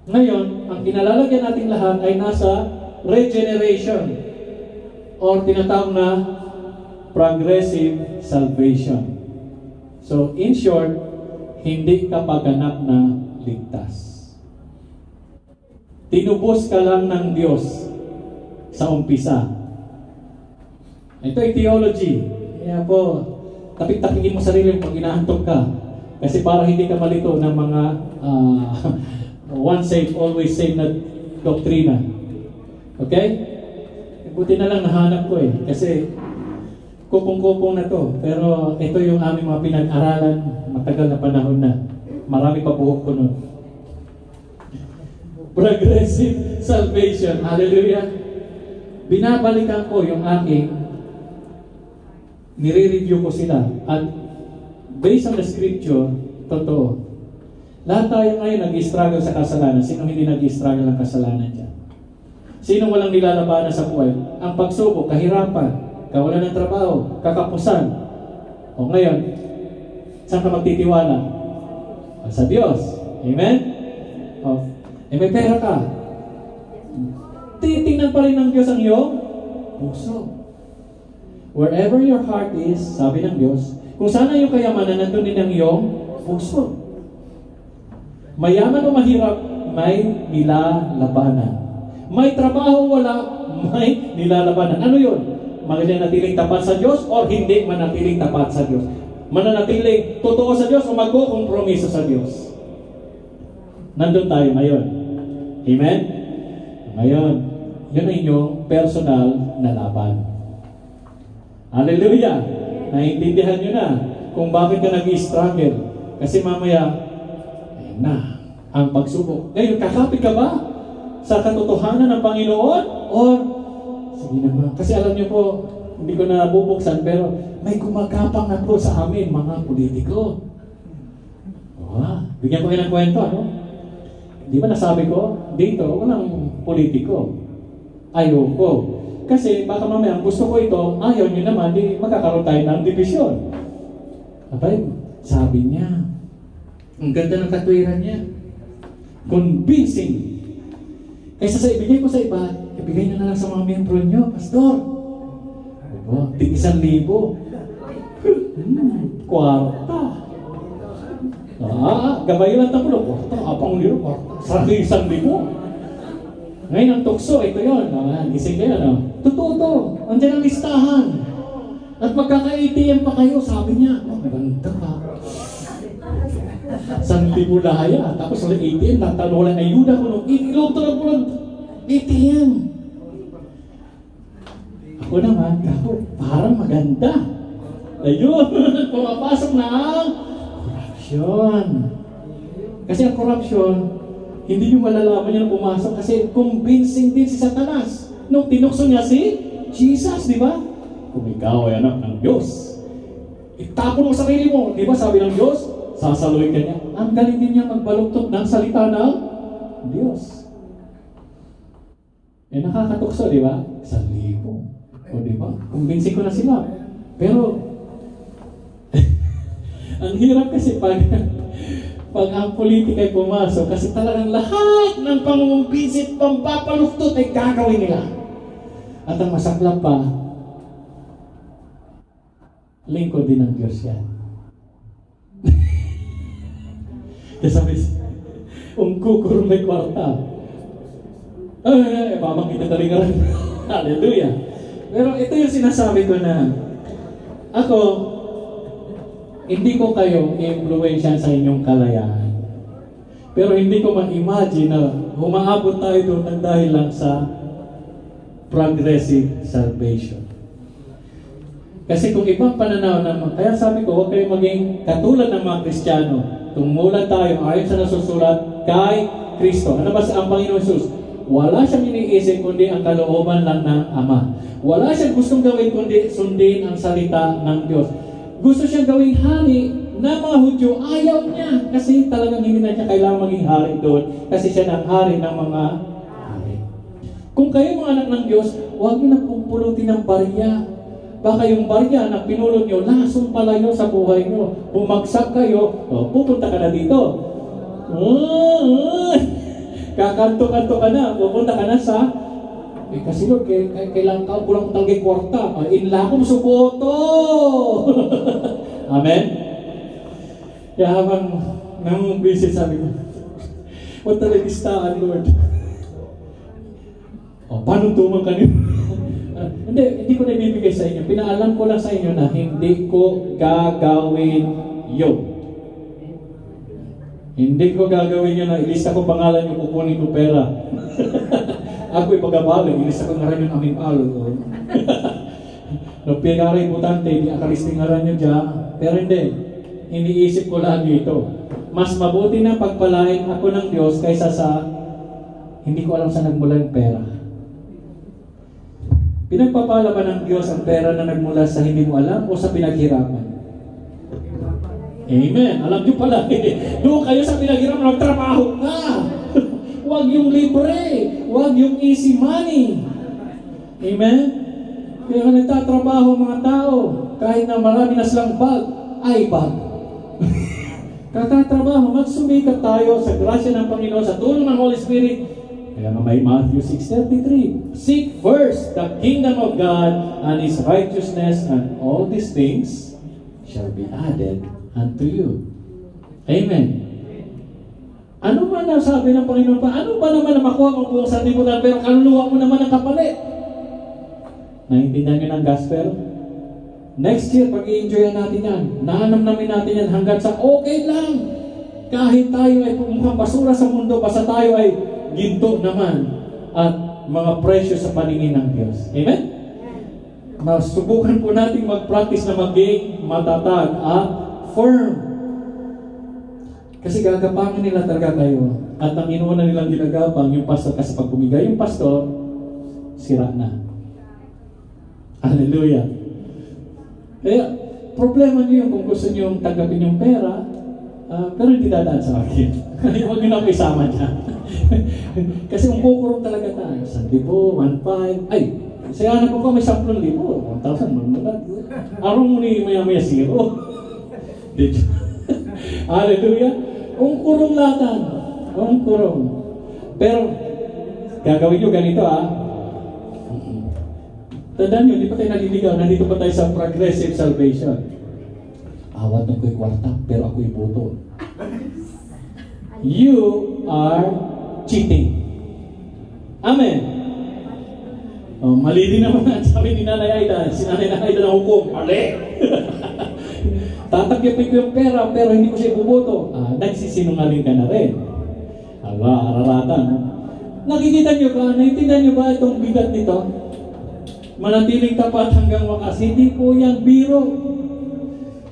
Ngayon, ang kinalalagyan nating lahat ay nasa regeneration or tinatawag na progressive salvation. So, in short, hindi ka paganap na ligtas. Tinubos ka lang ng Diyos sa umpisa. Ito ay theology. Kaya po, tapik-tapikin mo sarili pag inaantok ka. Kasi para hindi ka malito ng mga once saved, always saved na doktrina. Okay? Buti na lang nahanap ko eh. Kasi kupong-kupong na to. Pero ito yung aming mga pinag-aralan matagal na panahon na. Marami pa buhok ko nun. Progressive salvation. Hallelujah. Binabalikan ko yung aking nire-review ko sila. At based on the scripture, totoo. Lahat tayo ngayon nag-struggle sa kasalanan. Sino hindi nag-struggle ng kasalanan dyan? Sino walang nilalabanan sa buhay? Ang pagsubok, kahirapan, kawalan ng trabaho, kakapusan. O ngayon, saan ka magtitiwala? Sa Diyos. Amen? O, may pera ka. Titingnan pa rin ng Diyos ang iyong puso. Wherever your heart is, sabi ng Diyos, kung sana yung kayamanan, nandun din ang iyong puso. Mayaman o mahirap, may nilalabanan. May trabaho wala, may nilalabanan. Ano yun? Mananatiling tapat sa Diyos o hindi manatiling tapat sa Diyos? Mananatiling totoo sa Diyos o magkukompromiso sa Diyos? Nandun tayo ngayon. Amen? Ngayon, yun ang inyong personal na laban. Hallelujah! Naiintindihan nyo na kung bakit ka nag-i-struggle. Kasi mamaya, ayun na, ang pagsubok. Ngayon, kakapit ka ba sa katotohanan ng Panginoon? Or, sige naman. Kasi alam niyo po, hindi ko na bubuksan, pero may gumagapang na po sa amin, mga politiko. Bigyan ko kayo ng kwento, ano? Di ba nasabi ko, dito, walang politiko. Ayoko. Kasi baka mamaya, ang gusto ko ito, ayaw nyo naman, di magkakaroon tayo ng division. Abay, sabi niya, ang ganda ng katwiran niya. Convincing. Kaysa sa ibigay ko sa iba, ibigay na lang sa mga membro niyo, Pastor. Diba? Tig 1,000. Kwarta. Gabay lang tapulo. Kwarta, apang liro, kwarta. 1,000. Ngayon ang tukso, ito yun. Gising kayo, no? Totoo to. Andiyan ang listahan. At magkaka-ATM pa kayo, sabi niya. Maganda ka. Santi Bulaya. Tapos sa ATM, natalo lang ayuda ko nung iloto lang ko ng ATM. Ako naman, parang maganda. Ayun, pumapasok na ang corruption. Kasi ang corruption, hindi nyo malalaman yan pumasok kasi convincing din si Satanas. Nung tinukso niya si Jesus, di ba? Kung ikaw ay anak ng Diyos, itapon mo sarili mo. Di ba sabi ng Diyos, sasaluhin ka niya. Ang galing din niya magbaluktot ng salita ng Diyos. Eh nakakatukso, di ba? 1,000. O di ba? Convincing ko na sila. Pero, ang hirap kasi pag ang politika ay pumasok, kasi talagang lahat ng pangungumpisit, pampapaluktot ay gagawin nila. At ang masaklap pa, lingkod din ng Diyos yan. Kaya sabi, kukurong may kwarta. Mamang kita talingaran. Hallelujah. Pero ito yung sinasabi ko na, ako, hindi ko kayo i-influensyan sa inyong kalayaan. Pero hindi ko ma-imagine na humaabot tayo doon ng dahil lang sa progressive salvation. Kasi kung ibang pananaw naman, kaya sabi ko, huwag kayo maging katulad ng mga Kristiyano. Tumulan tayo ayon sa nasusulat kay Kristo. Ano ba ang Panginoon Jesus? Wala siyang iniisip kundi ang kalooban lang ng Ama. Wala siyang gustong gawin kundi sundin ang salita ng Diyos. Gusto siyang gawing hari na mga Hudyo, ayaw niya. Kasi talagang hindi na siya kailangan maging hari doon. Kasi siya ang hari ng mga hari. Kung kayo mga anak ng Diyos, huwag niyo na pupulutin ng barya. Baka yung barya na pinulot niyo, lasong palayo sa buhay niyo. Bumagsak kayo, pupunta ka na dito. Kakanto-kanto ka na, pupunta ka na sa kasi Lord, kailangan ka, kulang ko talagang kwarta. Inla ko, suboto! Amen? Kaya habang nangungubisit, sabi ko, what talagang istaan, Lord? Paano tumang ka niyo? Hindi ko na ibibigay sa inyo. Pinaalam ko lang sa inyo na hindi ko gagawin yun. Hindi ko gagawin yun na ilista ko pangalan yung kukunin ko pera. Ako ipagabalo, ilista ko ngaran yung aming palo. No, pinagara importante, hindi akalisting ngaran nyo dyan. Pero hindi, iniisip ko lang dito. Mas mabuti na pagpalain ako ng Diyos kaysa sa hindi ko alam saan nagmula yung pera. Pinagpapala ba ng Diyos ang pera na nagmula sa hindi mo alam o sa pinaghirapan? Amen. Alam nyo pala, doon kayo sa pinaghirapan, magtrabaho ka. Huwag yung libre. Huwag yung easy money. Amen? Kaya nagtatrabaho ang mga tao, kahit na marami na silang bag, ay bag. Katatrabaho, magsumikap tayo sa grasya ng Panginoon, sa tulong ng Holy Spirit. Kaya may Matthew 6:33. Seek first the kingdom of God and His righteousness, and all these things shall be added unto you. Amen. Ano man ang sabi ng Panginoon pa? Ano ba naman na makuha mo buong sanlibutan pero kaluluwa mo naman ang kapalit? Naintindihan nyo ng gospel? Next year, pag-i-enjoyan natin yan. Nahanam namin natin yan hanggang sa okay lang. Kahit tayo ay mukhang basura sa mundo, basta tayo ay ginto naman at mga presyo sa paningin ng Diyos. Amen? Masubukan po natin mag-practice na maging matatag at firm. Kasi gagapangin nila talaga kayo. At ang inuuna nilang ginagapang yung pastor. Kasi pag bumigay yung pastor, sira na. Hallelujah. Kaya, problema niyo yung kung gusto niyo yung tanggapin yung pera, pero hindi dadaan sa akin. Huwag niyo na ako isama dyan. Kasi kukurong talaga tayo. 1,000, 1,500. Ay, siya anak ko may 10,000. 1,000, manulat. Araw mo ni maya-maya zero. Hallelujah. Kurong latan. Kurong. Pero, gagawin nyo ganito tandaan nyo, hindi pa tayo naliligaw. Nandito pa tayo sa progressive salvation. Awat ng ko'y kwarta, pero ako'y boto. You are cheating. Amen. Mali din naman ang sabi ni Nanay Aida. Si Nanay Aida na hukom. Mali! Tatagyapin ko yung pera, pero hindi ko siya ibuboto. Nagsisinungaling ka na rin. Araratan. Nakikita nyo ba? Naintindihan nyo ba itong bigat nito? Manatiling tapat hanggang wakas. Hindi po yan biro.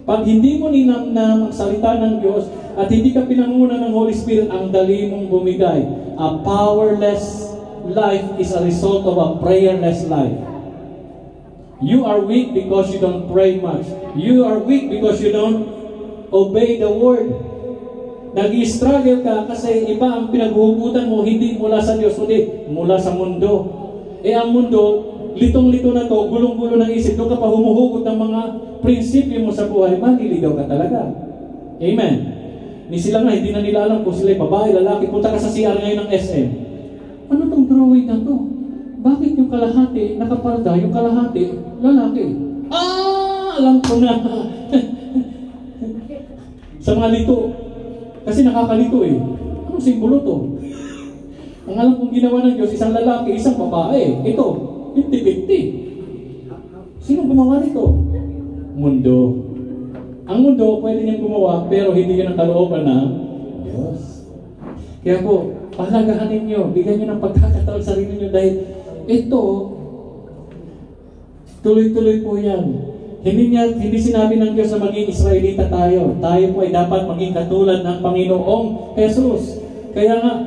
Pag hindi mo ninamnam ang salita ng Diyos, at hindi ka pinangunan ng Holy Spirit, ang dali mong bumigay. A powerless life is a result of a prayerless life. You are weak because you don't pray much. You are weak because you don't obey the word. Nag-i-struggle ka kasi iba ang pinaghuhugutan mo, hindi mula sa Diyos, kundi mula sa mundo. Ang mundo, litong-lito na to, gulong-gulo ng isip, doon ka pa humuhugot ng mga prinsipyo mo sa buhay, maliligaw ka talaga. Amen. Ni sila nga, hindi na nila alam kung sila babae, lalaki. Punta ka sa CR ngayon ng SM. Ano tong drawing na to? Bakit yung kalahati, nakapalda, yung kalahati, lalaki? Alam ko na. Sa mga lito. Kasi nakakalito eh. Anong simbolo to? Ang alam kong ginawa ng Diyos, isang lalaki, isang babae. Ito, 50-50. Sino gumawa nito? Mundo. Ang mundo, pwede niyang gumawa, pero hindi yun ang kalooban ng Diyos. Kaya po, pahalagahanin niyo, bigyan niyo ng pagkakataon sa sarili niyo dahil ito, tuloy-tuloy po yan. Hindi sinabi ng Diyos na maging Israelita tayo. Tayo po ay dapat maging katulad ng Panginoong Jesus. Kaya nga,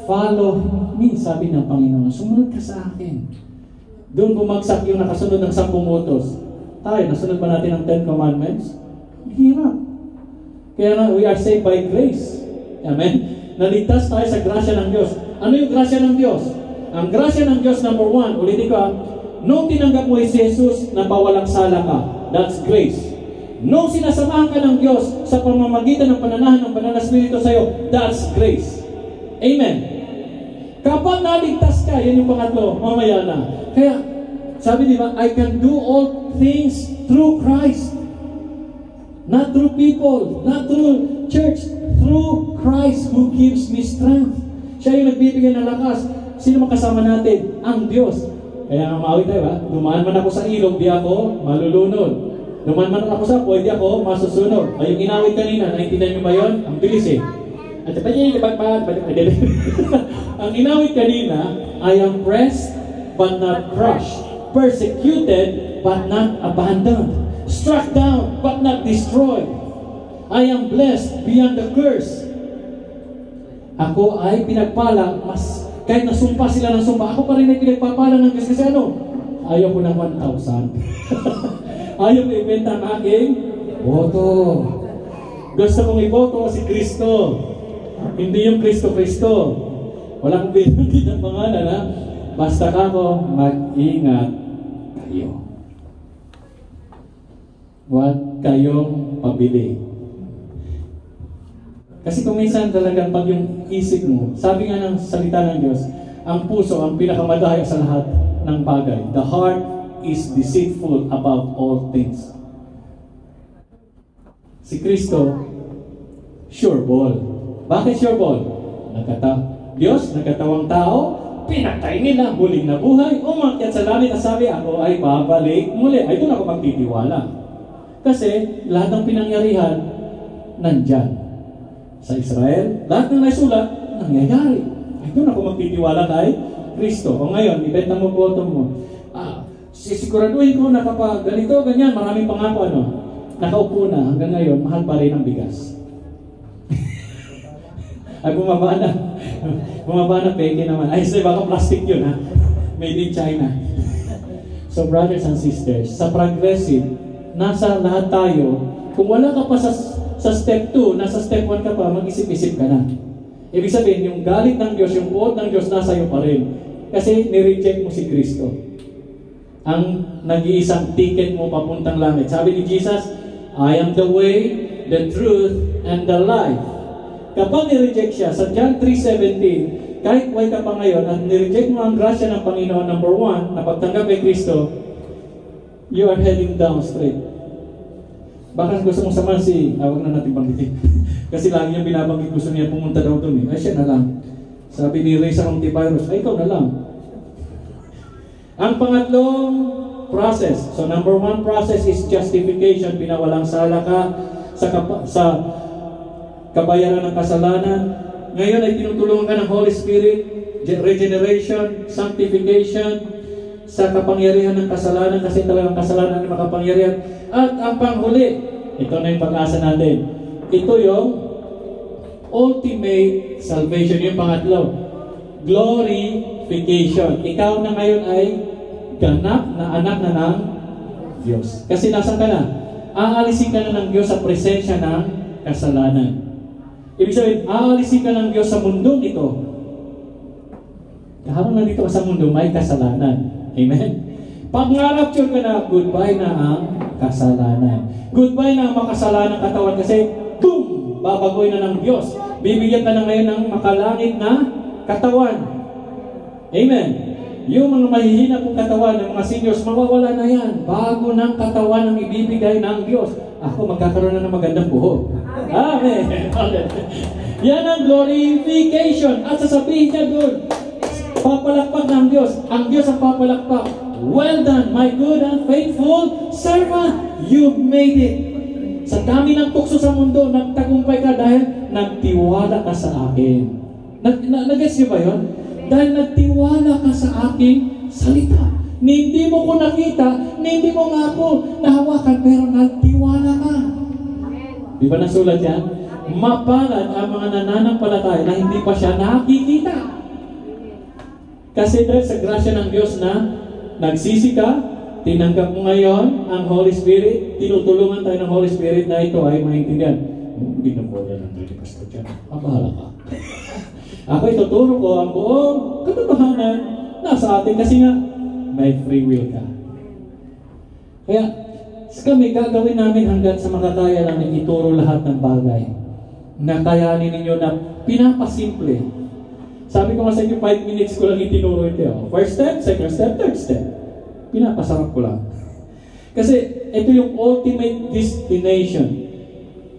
follow me, sabi ng Panginoon. Sumunod ka sa akin. Doon bumagsak yung nakasunod ng 10 utos. Tayo, nasunod ba natin ang 10 Commandments? Hirap. Kaya nga, we are saved by grace. Amen? Naligtas tayo sa grasya ng Diyos. Ano yung grasya ng Diyos? Ang grasya ng Diyos, number 1, ulitin ko nung tinanggap mo si Jesus na pawalang sala ka, that's grace. Nung sinasamahan ka ng Diyos sa pamamagitan ng pananahan ng Banal na Espiritu sa iyo, that's grace. Amen. Kapag naligtas ka, yan yung pangatlo, mamaya na. Kaya, sabi di ba, I can do all things through Christ. Not through people, not through church, through Christ who gives me strength. Siya yung nagbibigay ng lakas. Sino makasama natin? Ang Diyos. Kaya nga maawit tayo ba? Dumaan man ako sa ilog, di ako malulunod. Dumaan man ako sa poy, di ako masusunod. Ay, yung inawit kanina, naintindihan niyo ba yun? Ang bilis eh. At ang inawit kanina, I am pressed but not crushed, persecuted but not abandoned, struck down but not destroyed. I am blessed beyond the curse. Ako ay pinagpala, kahit nasumpa sila ng sumpa, ako pa rin ay pinagpapala ng Diyos. Kasi ano? Ayaw ko ng 1,000. Ayaw ko ibenta ang aking boto. Gusto kong iboto si Kristo. Hindi yung Kristo-Kristo. Wala kong binanggit ng pangalan, ha? Basta kako, mag-ingat kayo. Huwag kayong pabili. Kasi kung minsan talagang pag yung isip mo, sabi nga ng salita ng Diyos, ang puso ang pinakamadaya sa lahat ng bagay. The heart is deceitful above all things. Si Kristo, sure ball. Bakit sure ball? Diyos, nagkatawang tao, pinatay nila, huling na buhay, umakyat sa langit at sabi, ako ay babalik muli. Ay, doon ako magtitiwala. Kasi lahat ng pinangyarihan, nandyan. Sa Israel, lahat ng naisulat, nangyayari. Ay, doon ako magtitiwala kay Kristo. O ngayon, ibenta mo boto mo. Sisiguraduhin ko na kapag ganito, ganyan, maraming pangako, nakaupo na, hanggang ngayon, mahal pa rin ang bigas. Ay, bumaba na. Bumaba na, peke naman. Ay, so baka plastic yun, ha? Made in China. So, brothers and sisters, sa progressive, nasa lahat tayo, kung wala ka pa sa step 2, nasa step 1 ka pa, mag-isip-isip ka na. Ibig sabihin, yung galit ng Diyos, yung puot ng Diyos, nasa iyo pa rin. Kasi nireject mo si Kristo. Ang nag-iisang ticket mo papuntang langit. Sabi ni Jesus, I am the way, the truth, and the life. Kapag nireject siya, sa John 3:17, kahit buhay ka pa ngayon, at nireject mo ang grasya ng Panginoon, number 1, na pagtanggap kay Kristo, you are heading down straight. Baka gusto mong samahan huwag na natin banggitin. Kasi lagi niyang binabanggit, gusto niya pumunta daw doon. Ay, siya na lang. Sabi ni Reza Ontiveros, ay, ikaw na lang. Ang pangatlong process. So, number 1 process is justification. Pinawalang sala ka sa kabayaran ng kasalanan. Ngayon ay tinutulungan ka ng Holy Spirit, regeneration, sanctification, sa kapangyarihan ng kasalanan, kasi talagang kasalanan ay makapangyarihan. At ang panghuli, ito na yung pag-asa natin. Ito yung ultimate salvation. Yung pangatlo, glorification. Ikaw na ngayon ay ganap na anak na ng Diyos. Kasi nasan ka na? Aalisin ka na ng Diyos sa presensya ng kasalanan. Ibig sabihin, aalisin ka ng Diyos sa mundong ito. Habang nandito ka sa mundo, may kasalanan. Amen? Pag nga-rapture ka na, goodbye na ang kasalanan. Goodbye na ang makasalanan katawan kasi, boom! Babagoy na ng Diyos. Bibigyan ka na ngayon ng makalangit na katawan. Amen? Yung mga mahihina pong katawan ng mga seniors, mawawala na yan. Bago ng katawan ang ibibigay ng Diyos. Ako, magkakaroon na ng magandang buhok. Amen. Yan ang glorification. At sasabihin niya doon, papalakpak ng Diyos. Ang Diyos ang papalakpak. Well done, my good and faithful servant. You made it. Sa dami ng tukso sa mundo, nagtagumpay ka dahil nagtiwala ka sa akin. Nag-gets niyo ba yun? Dahil nagtiwala ka sa aking salita. Hindi mo ko nakita, hindi mo nga ako nahawakan, pero nagtiwala ka. Di ba nasulat yan? Mapalad ang mga nananampalataya na hindi pa siya nakikita. Kasi dahil sa grasya ng Diyos na nagsisi ka, tinanggap mo ngayon ang Holy Spirit, tinutulungan tayo ng Holy Spirit na ito ay maintindihan. Hindi na po yan ang Holy Pastor dyan. Bahala ka. Ako ituturo ko ang buong katotohanan nasa atin kasi nga may free will ka. Kaya kami gagawin namin hanggang sa makakaya namin ituro lahat ng bagay na kayanin ninyo na pinapasimple. Sabi ko nga sa inyo, 5 minutes ko lang itinuro ito. First step, second step, third step. Pinapasarap ko lang. Kasi ito yung ultimate destination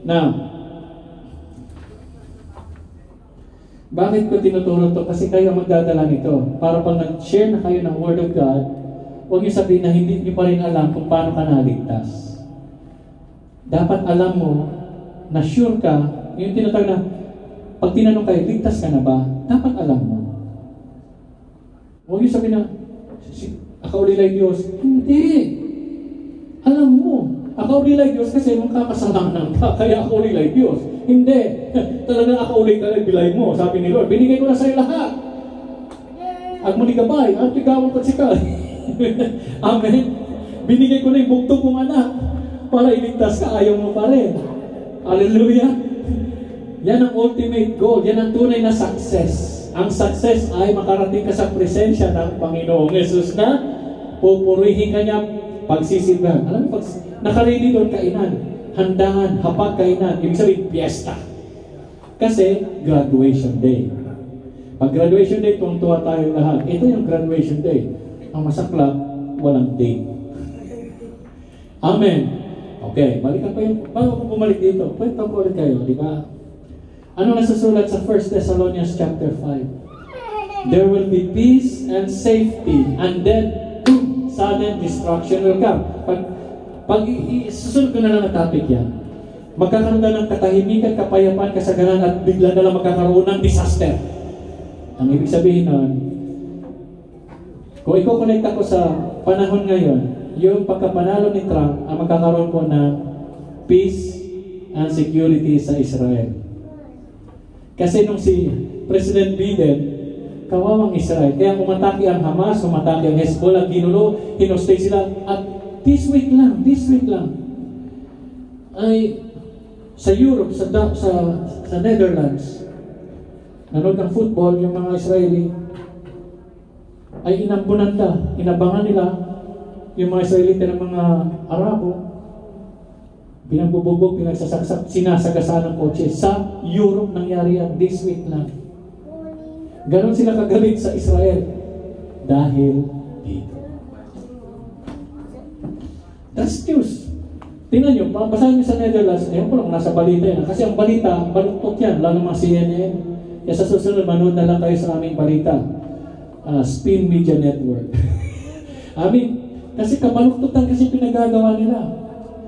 na bakit ko tinuturo ito? Kasi kayo magdadala nito. Para pag nag-share na kayo ng Word of God, huwag niyo sabihin na hindi niyo pa rin alam kung paano ka naligtas. Dapat alam mo na sure ka, yung tinatawag na, pag tinanong kayo, ligtas ka na ba? Dapat alam mo. Huwag niyo sabihin na, akaulilay Diyos. Hindi. Alam mo. Akaulilay Diyos kasi magkakasalanan ka, kaya akaulilay Diyos. Hindi. Talagang akaulilay bilay mo. Sabi ni Lord, binigay ko na sa'yo lahat. At muli gabay, at tigawan ko si Kay. Amen. Binigay ko na yung bugtong kong anak para iligtas ka, ayaw mo pa rin. Hallelujah. Yan ang ultimate goal. Yan ang tunay na success. Ang success ay makarating ka sa presensya ng Panginoong Jesus na pupurihin ka niya pagsisilbihan. Alam mo, nakaredy doon kainan. Handaan, hapag kainan. Ibig sabihin, fiesta. Kasi, graduation day. Pag graduation day, tuwa tayo lahat. Ito yung graduation day. Ang masaklap, walang date. Amen. Okay, balikan pa yung, bago ko bumalik dito, kwento ko ulit kayo, di ba? Ano nasusulat sa 1 Thessalonians chapter 5? There will be peace and safety, and then, sudden destruction will come. Pag susunod ko na lang na topic yan, magkakaroon na ng katahimikan, kapayapaan, kasaganan, at bigla na lang magkakaroon ng disaster. Ang ibig sabihin nun, kung i-connect ako sa panahon ngayon, yung pagkapanalo ni Trump, ang magkakaroon po ng peace and security sa Israel. Kasi nung si President Biden, kawawang Israel, kaya umatake ang Hamas, umatake ang Hezbollah, ginulo, hinostay sila, at this week lang, ay sa Europe, sa Netherlands, nanood ng football, yung mga Israeli, ay inabangan nila, yung mga Israelite ng mga Arabo, pinagbubog, pinagsasaksak, sinasagasaan ng kotse. Sa Europe nangyari yan, this week lang. Ganon sila kagalit sa Israel dahil dito. That's news. Tingnan nyo, basahin nyo sa Netherlands, ayun po lang, nasa balita yan. Kasi ang balita, baluktot yan, lalo mga CNN. Kaya sa susunod, manood na lang kayo sa aming balita. Spin Media Network. Kasi kabaluktutan kasi pinagagawa nila.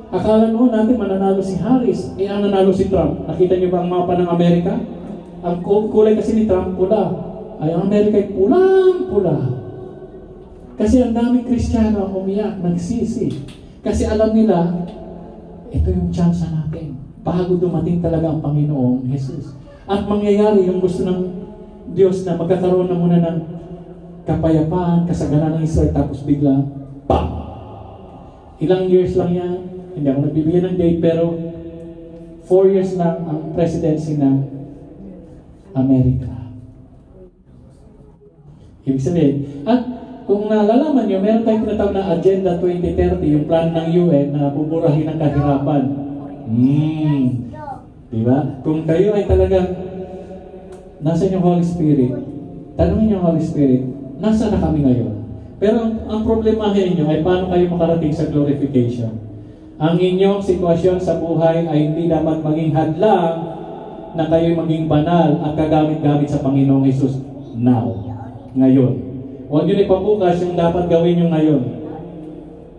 Akala noon natin mananalo si Harris, ang nanalo si Trump. Nakita niyo ba ang mapa ng Amerika? Ang kulay kasi ni Trump pula. Ay, ang Amerika ay pulang-pula. Kasi ang daming Kristiyano ang umiyak, nagsisi. Kasi alam nila, ito yung chance natin. Bago dumating talaga ang Panginoong Jesus. At mangyayari yung gusto ng Diyos na magkakaroon na muna ng kapayapaan, kasaganan ng Israel, tapos bigla, bam! Ilang years lang yan. Hindi ako nagbibigay ng date, pero 4 years lang ang presidency ng Amerika. Ibig sabihin, at kung nalalaman nyo, meron tayong tinatawag na Agenda 2030, yung plan ng UN na buburahin ang kahirapan. Diba? Kung kayo ay talagang nasa inyong Holy Spirit, tanongin yung Holy Spirit, nasa na kami ngayon? Pero ang problema ninyo ay paano kayo makarating sa glorification. Ang inyong sitwasyon sa buhay ay hindi dapat maging hadlang na kayo maging banal at kagamit-gamit sa Panginoong Hesus now, ngayon. Huwag nyo ipabukas yung dapat gawin nyo ngayon.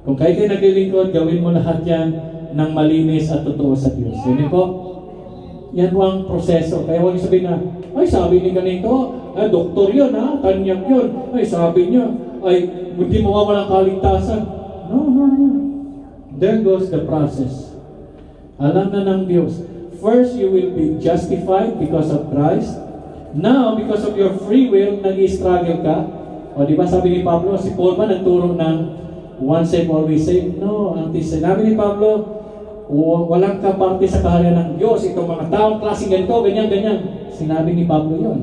Kung kayo naglilingkod, gawin mo lahat yan ng malinis at totoo sa Diyos. Yun po. Yan po ang proseso. Kaya huwag sabihin na, ay sabi ni ganito, ay doktor yun ha, tanyag yun. Ay sabi niya, ay hindi mawawalang kaligtasan. No. There goes the process. Alam na ng Diyos. First, you will be justified because of Christ. Now, because of your free will, nag-i-struggle ka. O di ba sabi ni Pablo, si Paul ba nagturo ng once saved, always saved? No, ang sinabi ni Pablo, walang kaparte sa kaharian ng Diyos. Itong mga taong klaseng ganito, ganyan. Sinabi ni Pablo yun.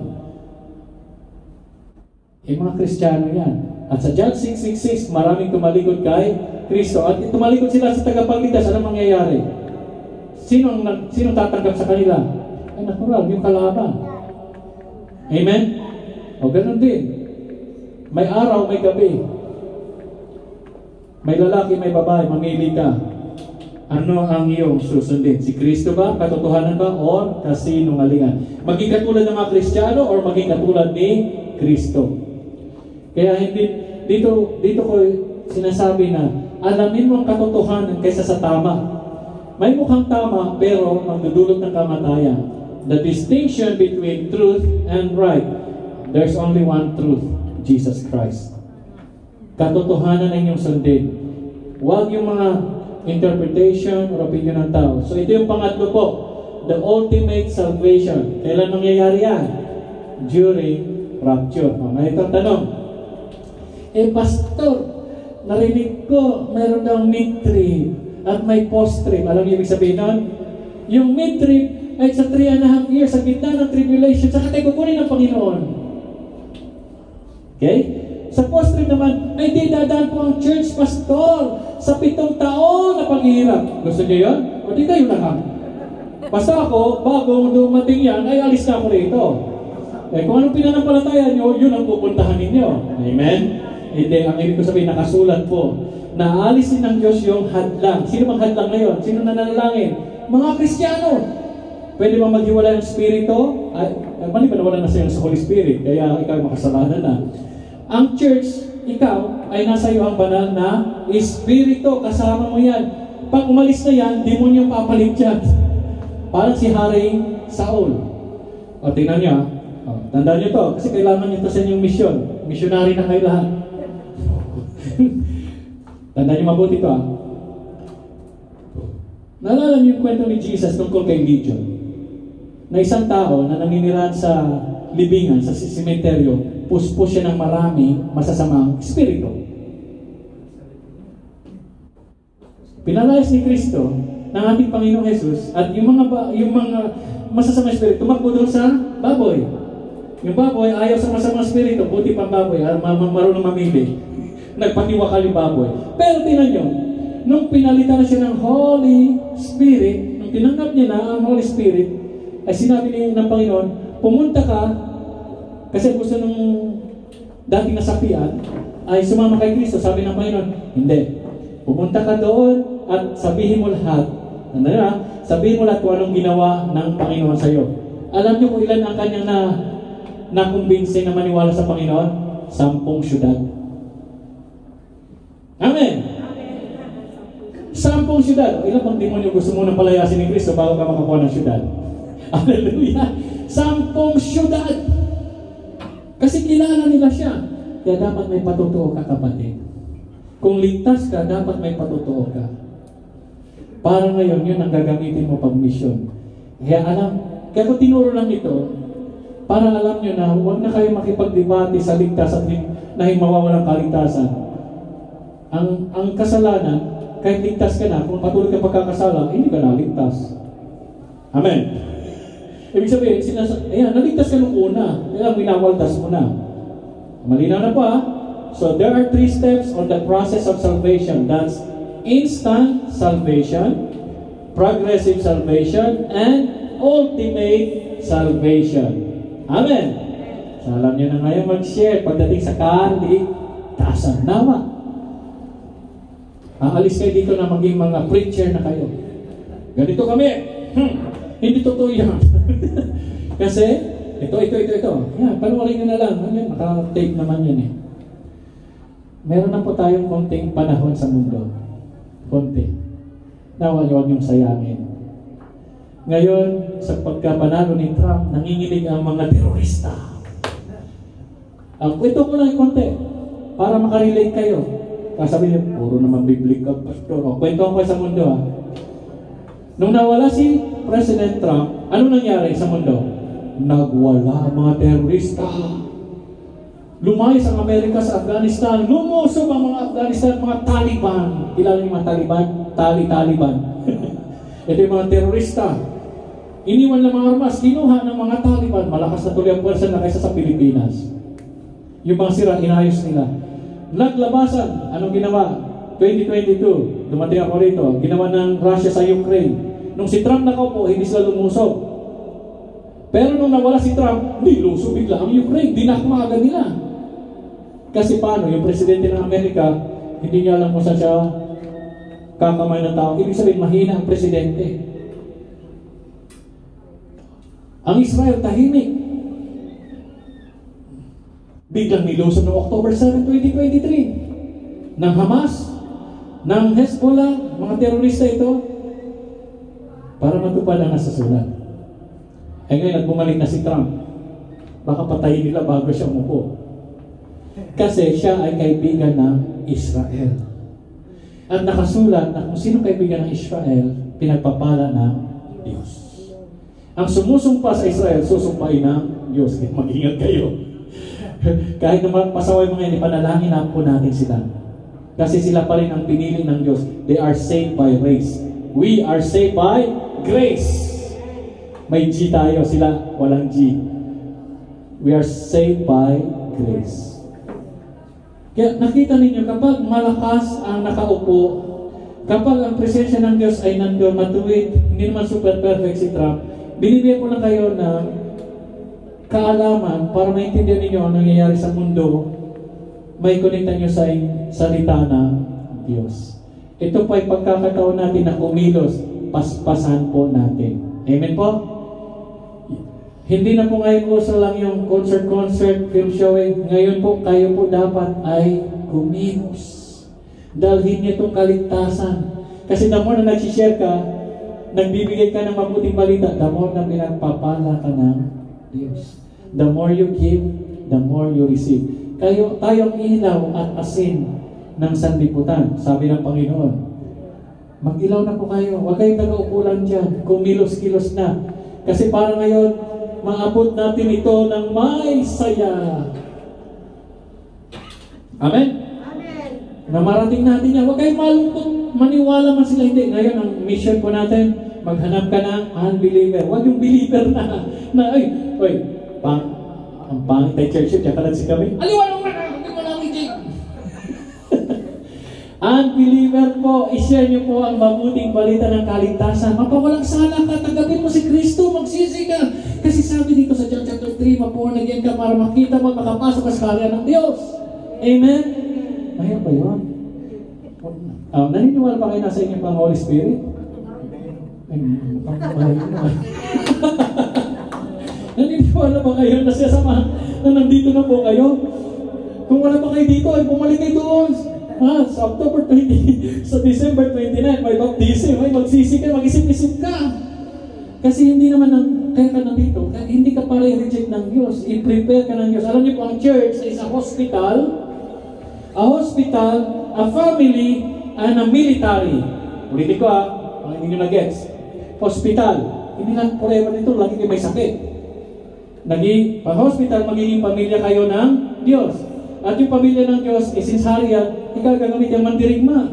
Mga Kristiyano yan. At sa John 6:66, maraming tumalikod kay Kristo. At tumalikod sila sa tagapagligtas. Anong mangyayari? Sino tatanggap sa kanila? Ay natural, yung kalaban. Amen? O ganun din. May araw, may gabi. May lalaki, may babae, mamili ka. Ano ang iyong susundin? Si Kristo ba? Katotohanan ba? O kasinungalingan? Maging katulad ng mga Kristiyano o maging katulad ni Kristo? Kaya dito ko sinasabi na alamin mo ang katotohanan kaysa sa tama. May mukhang tama pero magdudulot ng kamatayan. The distinction between truth and right. There's only one truth, Jesus Christ. Katotohanan ang inyong sundin. Huwag yung mga interpretation or opinion ng tao. So ito yung pangatlo po, the ultimate salvation. Kailan mangyayari yan? During rapture. Ngayon itong tanong, pastor, narinig ko mayroon daw mid-trib at may post-trib. Alam niyo ibig sabihin nun? Yung mid-trib ay sa 3.5 years sa gitna ng tribulation, saka tayo kukunin ng Panginoon. Okay? Sa post-trib naman, ay di dadaan po ang church pastor sa 7 taon na paghihirap. Gusto niyo yun? O di kayo na lang. Basta ako, bagong dumating yan, ay alis na ako rito. Kung anong pinanampalataya nyo, yun ang pupuntahan ninyo. Amen? Hindi, ang ibig ko sabihin, nakasulat po, na aalisin ng Diyos yung hadlang. Sino bang hadlang ngayon? Sino nananalangin? Mga Kristiyano. Pwede ba maghiwalay ang Spirito? Mali ba nawala na sa Holy Spirit? Kaya ikaw makasalanan na. Ang church, ikaw, ay nasa iyo ang banal na Espiritu. Kasama mo yan. Pag umalis na yan, demonyo papalit yan. Parang si Haring Saul. O, tingnan nyo. Tandaan nyo to, kasi kailangan nyo to sa inyong misyon. Missionary na kayo lahat. Tandaan nyo mabuti to. Naalala nyo yung kwento ni Jesus tungkol kay Legion. Na isang tao na naninirahan sa libingan, sa simenteryo, puspos siya ng maraming masasamang espiritu. Pinalayas ni Kristo ng ating Panginoong Jesus at yung mga masasamang espiritu tumakbo doon sa baboy. Yung baboy ayaw sa masamang espiritu, buti pang baboy, marunong mamili. Nagpatiwakal yung baboy. Pero tingnan nyo, nung pinalitan na siya ng Holy Spirit, nung tinanggap niya na ang Holy Spirit, ay sinabi niya ng Panginoon, pumunta ka, kasi gusto nung dating nasapian, ay sumama kay Kristo. Sabi ng Panginoon, hindi. Pumunta ka doon at sabihin mo lahat. Sabihin mo lahat kung anong ginawa ng Panginoon sa iyo. Alam niyo kung ilan ang kanyang nakumbinse na maniwala sa Panginoon? 10 syudad. Amen! 10 syudad. Ilan pang demonyo gusto mo nang palayasin ni Kristo bago ka makakuha ng syudad? Hallelujah! 10 syudad! Kasi kilala nila siya. Kaya dapat may patutuo ka, kapatid. Kung ligtas ka, dapat may patutuo ka. Para ngayon, yun ang gagamitin mo pag mission. Kaya alam, Kaya ko tinuro lang ito, para alam nyo na huwag na kayo makipagdebate sa ligtas at na mawawalang kaligtasan. Ang kasalanan, kahit ligtas ka na, kung patuloy ka pagkakasala, hindi ka naligtas. Amen. Ibig sabihin, naligtas ka nung una, kaya winawaldas mo na. Malinaw na po So there are 3 steps on the process of salvation. That's instant salvation, progressive salvation, and ultimate salvation. Amen. So alam niyo na ngayon mag-share pagdating sa kaligtasan. Nawa. Aalis kayo dito na maging mga preacher na kayo. Ganito kami. Hindi totoo yan. Kasi, ito. Yan, panoorin nyo na lang. Naka-tape naman yan eh. Meron na po tayong konting panahon sa mundo. Konti. Nawa huwag niyong sayangin. Ngayon, sa pagkapanalo ni Trump, nanginginig ang mga terorista. Ito ko lang yung konti. Para makarelate kayo. Sabi niyo, puro naman biblical pastor. Kwento ko sa mundo Nung nawala si President Trump, ano nangyari sa mundo? Nagwala ang mga terorista. Lumayas ang Amerika sa Afghanistan. Lumusob ang mga Afghanistan, mga Taliban. Kilala niyo mga Taliban? Taliban. Ito yung mga terorista. Iniwan ng mga armas, kinuha ng mga Taliban. Malakas na tuloy ang pwersa na kaysa sa Pilipinas. Yung mga sira, inayos nila. Naglabasan. Anong ginawa? 2022, dumating ako rito, ginawa ng Russia sa Ukraine. Nung si Trump nakaupo, hindi sila lumusob. Pero nung nawala si Trump, niluso bigla ang Ukraine. Dinakma agad nila. Kasi paano? Yung presidente ng Amerika, hindi niya alam kung saan siya kakamay ng tao. Ibig sabihin, mahina ang presidente. Ang Israel, tahimik. Biglang niluso noong October 7, 2023. Ng Hamas, ng Hezbollah, mga terorista ito, para matupad ang nasa sulat. Ngayon, at bumalik na si Trump. Baka patayin nila bago siya umupo. Kasi siya ay kaibigan ng Israel. At nakasulat na kung sino kaibigan ng Israel, pinagpapala ng Diyos. Ang sumusumpa sa Israel, susumpain ng Diyos. Mag-ingat kayo. Kahit na pasaway mga yan, ipanalangin na po natin sila. Kasi sila pa rin ang pinili ng Diyos. They are saved by grace. We are saved by grace. May G tayo, sila walang G. We are saved by grace. Kaya nakita ninyo, kapag malakas ang nakaupo, kapag ang presensya ng Diyos ay nandun, matuwid, hindi naman super perfect si Trump, binibigyan ko lang kayo ng kaalaman para maintindihan ninyo ang nangyayari sa mundo, may konekta nyo sa salita ng Diyos. Ito po ay pagkakataon natin na kumilos, paspasan po natin. Amen po? Hindi na po ngayon uso lang yung concert, film showing. Ngayon po, kayo po dapat ay kumilos. Dalhin niyo itong kaligtasan. Kasi the more na nag-share ka, nagbibigay ka ng mabuting balita, the more na pinagpapala ka ng Diyos. The more you give, the more you receive. Tayong ilaw at asin ng sanlibutan, sabi ng Panginoon. Mag-ilaw na po kayo. Huwag kayong nag-uupo lang dyan. Kumilos-kilos na. Kasi para ngayon, maabot natin ito ng may saya. Amen? Amen. Na marating natin yan. Huwag kayong malungkot. Maniwala man sila. Hindi. Ngayon, ang mission po natin, maghanap ka ng unbeliever. Huwag yung believer na ang pangit ay church, tsaka lang si kami. Aliwanong na! Hindi mo namin din! Unbeliever po, ishare niyo po ang mabuting balita ng kaligtasan. Mapawalang sala ka, tanggapin mo si Kristo, magsisi ka. Kasi sabi dito sa John chapter 3, mapuwan na ka para makita mo at makapasok ka sa kaharian ng Diyos. Amen? Ayaw ba yun? Naniniwala pa kayo nasa inyo pang Holy Spirit? Naniniwala ba kayo na siya sama na nandito na po kayo? Kung wala pa kayo dito, ay bumalik kayo doon. Sa October 20, sa December 29, may baptism, may magsisi ka, mag-isip-isip ka. Kasi hindi naman kaya ka nandito, hindi ka para i-reject ng Diyos, i-prepare ka ng Diyos. Alam niyo po, ang church is a hospital, a family, and a military. Ulitin ko hindi nyo na-gets. Hospital. Hindi lang forever nito, lagi kayo may sakit. Naging pa-hospital, magiging pamilya kayo ng Diyos. At yung pamilya ng Diyos, since harian, ikaw gagamit yung mandirigma.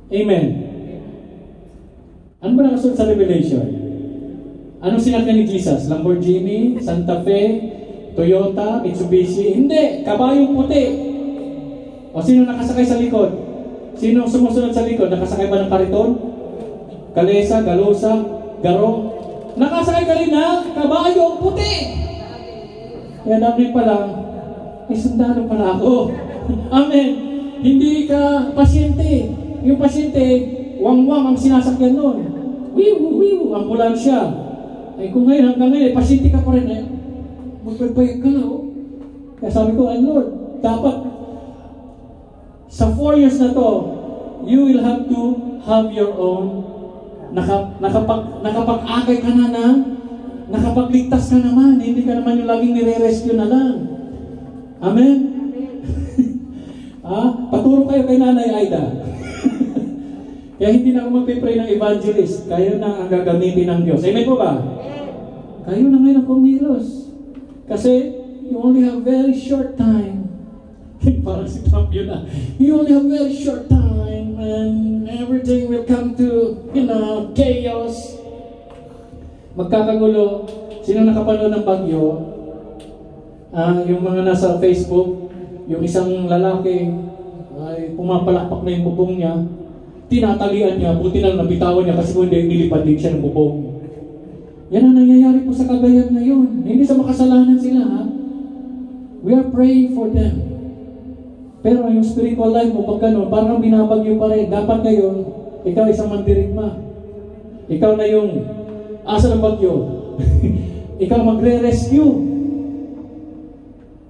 Amen. Ano ba nakasunod sa Revelation? Anong sinakyan ni Jesus? Lamborghini, Santa Fe, Toyota, Mitsubishi? Hindi, kabayong puti. O sino nakasakay sa likod? Sino sumusunod sa likod? Nakasakay ba ng kariton? Kalesa, galusa, garong? Nakasakay ka rin ng kabayong puti. Kaya dami pala, sundalo pala ako. Amen. Hindi ka pasyente. Yung pasyente, wang-wang ang sinasakyan nun. Wiwu, ambulansya. Ay kung ngayon, hanggang ngayon, pasyente ka pa rin. Magpagbayag ka na, oh. Kaya sabi ko, Lord, dapat sa 4 years na to, you will have to have your own nakapag-akay ka na nakapagligtas ka naman, hindi ka naman yung laging nire-rescue na lang. Amen? Paturo kayo kay Nanay Aida. Kaya hindi na ako magpipray ng evangelist. Kayo na ang gagamitin ng Diyos. Amen po ba? Kayo na ngayon ang kumilos. Kasi you only have very short time. Parang si Trump yun na. You only have very short time and everything will come to, chaos. Magkakagulo. Sino nakapanood ng bagyo? Yung mga nasa Facebook, yung isang lalaki ay pumapalakpak na yung bubong niya. Tinatalian niya, buti na nabitawan niya kasi kung hindi nilipad din siya ng bubong. Yan ang nangyayari po sa Cagayan ngayon. Hindi sa makasalanan sila, ha? We are praying for them. Pero yung spiritual life mo, pag gano'n, parang binabagyo pa rin. Dapat ngayon, ikaw isang mandirigma. Ikaw na yung asa ng bagyo. Ikaw magre-rescue.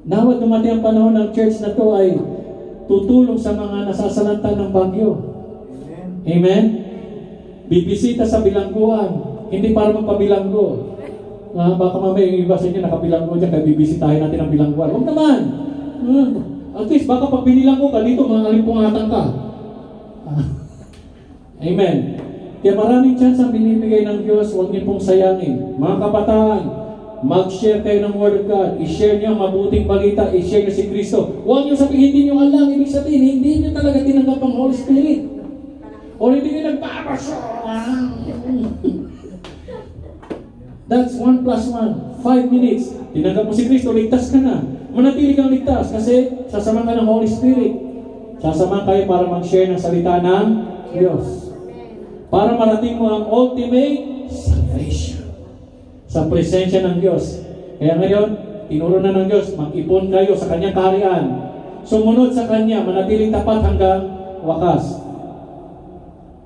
Nawat dumating ang panahon ng church na to ay tutulong sa mga nasasalanta ng bagyo. Amen? Bibisita sa bilangguan. Hindi para magpabilanggo. Baka mamaya yung iba sa inyo nakabilanggo dyan, kaya bibisitahin natin ang bilangguan. Huwag naman. At least baka pag binilanggo ka dito, mga alimpungatan ka. Amen. Kaya maraming chance ang binibigay ng Diyos, huwag niyo pong sayangin. Mga kabataan, mag-share kayo ng Word of God. I-share niyo ang mabuting balita. I-share niyo si Kristo. Huwag niyo sabihin, hindi niyo alam. Ibig sabihin, hindi niyo talaga tinanggap ang Holy Spirit. O hindi niyo nagpapasyo. That's 1 + 1. 5 minutes. Tinanggap mo si Kristo, ligtas ka na. Manatili kang ligtas kasi sasama ka ng Holy Spirit. Sasama kayo para mag-share ng salita ng Diyos. Para marating mo ang ultimate salvation sa presensya ng Diyos. Kaya ngayon, tinuro na ng Diyos, mag-ipon kayo sa Kanyang kaharian. Sumunod sa Kanya, manatiling tapat hanggang wakas.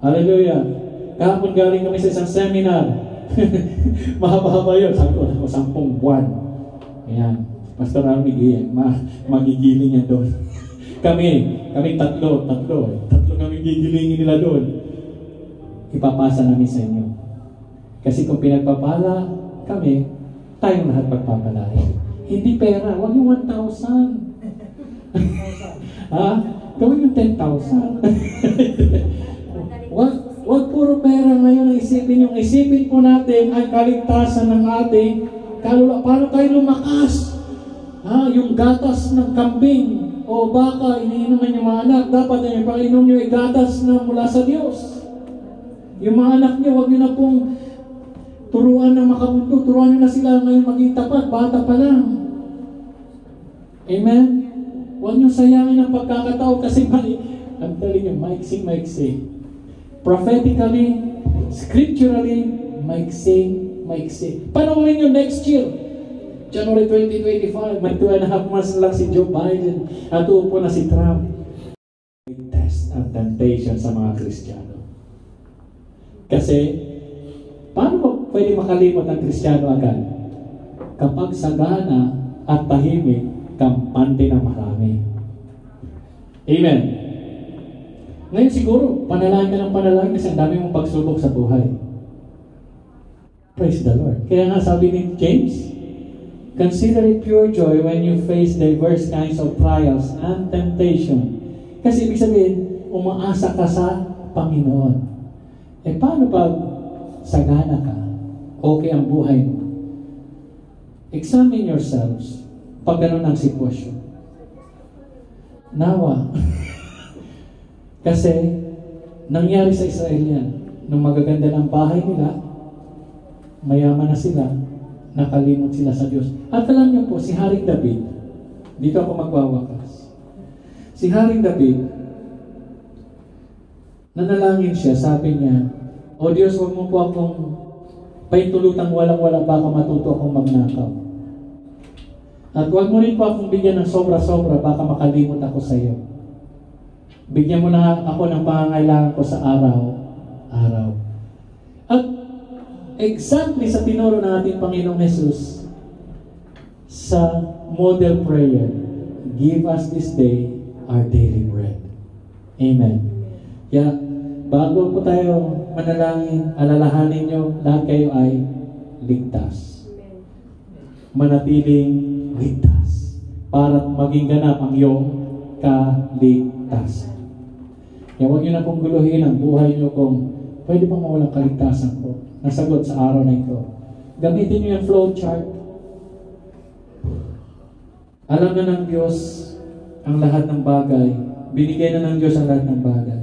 Hallelujah. Kahapon galing kami sa isang seminar. Mahaba-haba yun. Sabi ko, 10 buwan. Ayan. Pastor Armig, magigiling yan doon. kami tatlo kami gigilingin nila doon. Ipapasa namin sa inyo. Kasi kung pinagpapala kami, tayong lahat pagpapalain. Hindi pera, huwag yung 1,000. Gawin yung 10,000. Huwag puro pera ngayon ang isipin po natin ang kaligtasan ng ating kaluluwa. Paano tayo lumakas? Yung gatas ng kambing o baka, iniinuman yung mga anak, dapat na yung pang-inom nyo ay gatas na mula sa Diyos. Yung mga anak nyo, huwag nyo na pong turuan ng makabundo. Turuan nyo na sila ngayon maging tapat, bata pa lang. Amen? Huwag nyo sayangin ang pagkakataon kasi ang tali nyo, maiksi. Prophetically, scripturally, maiksi. Panoorin nyo next year, January 2025, may 2.5 months lang si Joe Biden at uupo na si Trump. Test and temptation sa mga Kristiyano. Kasi, paano ba pwede makalimot ang Kristiyano agad? Kapag sagana at tahimik, kampante na marami. Amen. Ngayon siguro, panalangin ka ng panalangin kasi ang dami mong pagsubok sa buhay. Praise the Lord. Kaya nga sabi ni James, consider it pure joy when you face diverse kinds of trials and temptation. Kasi ibig sabihin, umaasa ka sa Panginoon. Paano pag sagana ka, okay ang buhay mo. Examine yourselves pag ganun ang sitwasyon. Nawa. Kasi, nangyari sa Israel yan. Nung magaganda ng bahay nila, mayaman na sila, nakalimot sila sa Diyos. At alam niyo po, si Haring David, dito ako magwawakas. Si Haring David, nanalangin siya, sabi niya, O Diyos, huwag mo po akong paintulutang walang-wala, baka matuto akong magnakaw. At huwag mo rin po akong bigyan ng sobra-sobra, baka makalimot ako sa iyo. Bigyan mo na ako ng pangangailangan ko sa araw-araw. At exactly sa tinuro ng ating Panginoong Jesus sa model prayer, give us this day our daily bread. Amen. Kaya, bago po tayo manalangin, alalahanin nyo, lahat kayo ay ligtas. Manatiling ligtas. Para maging ganap ang iyong kaligtasan. Kaya huwag nyo na pong guluhin ang buhay nyo kung pwede pang mawalang kaligtasan ko. Nasagot sa araw na ito. Gamitin nyo yung flow chart. Alam na ng Diyos ang lahat ng bagay. Binigay na ng Diyos ang lahat ng bagay.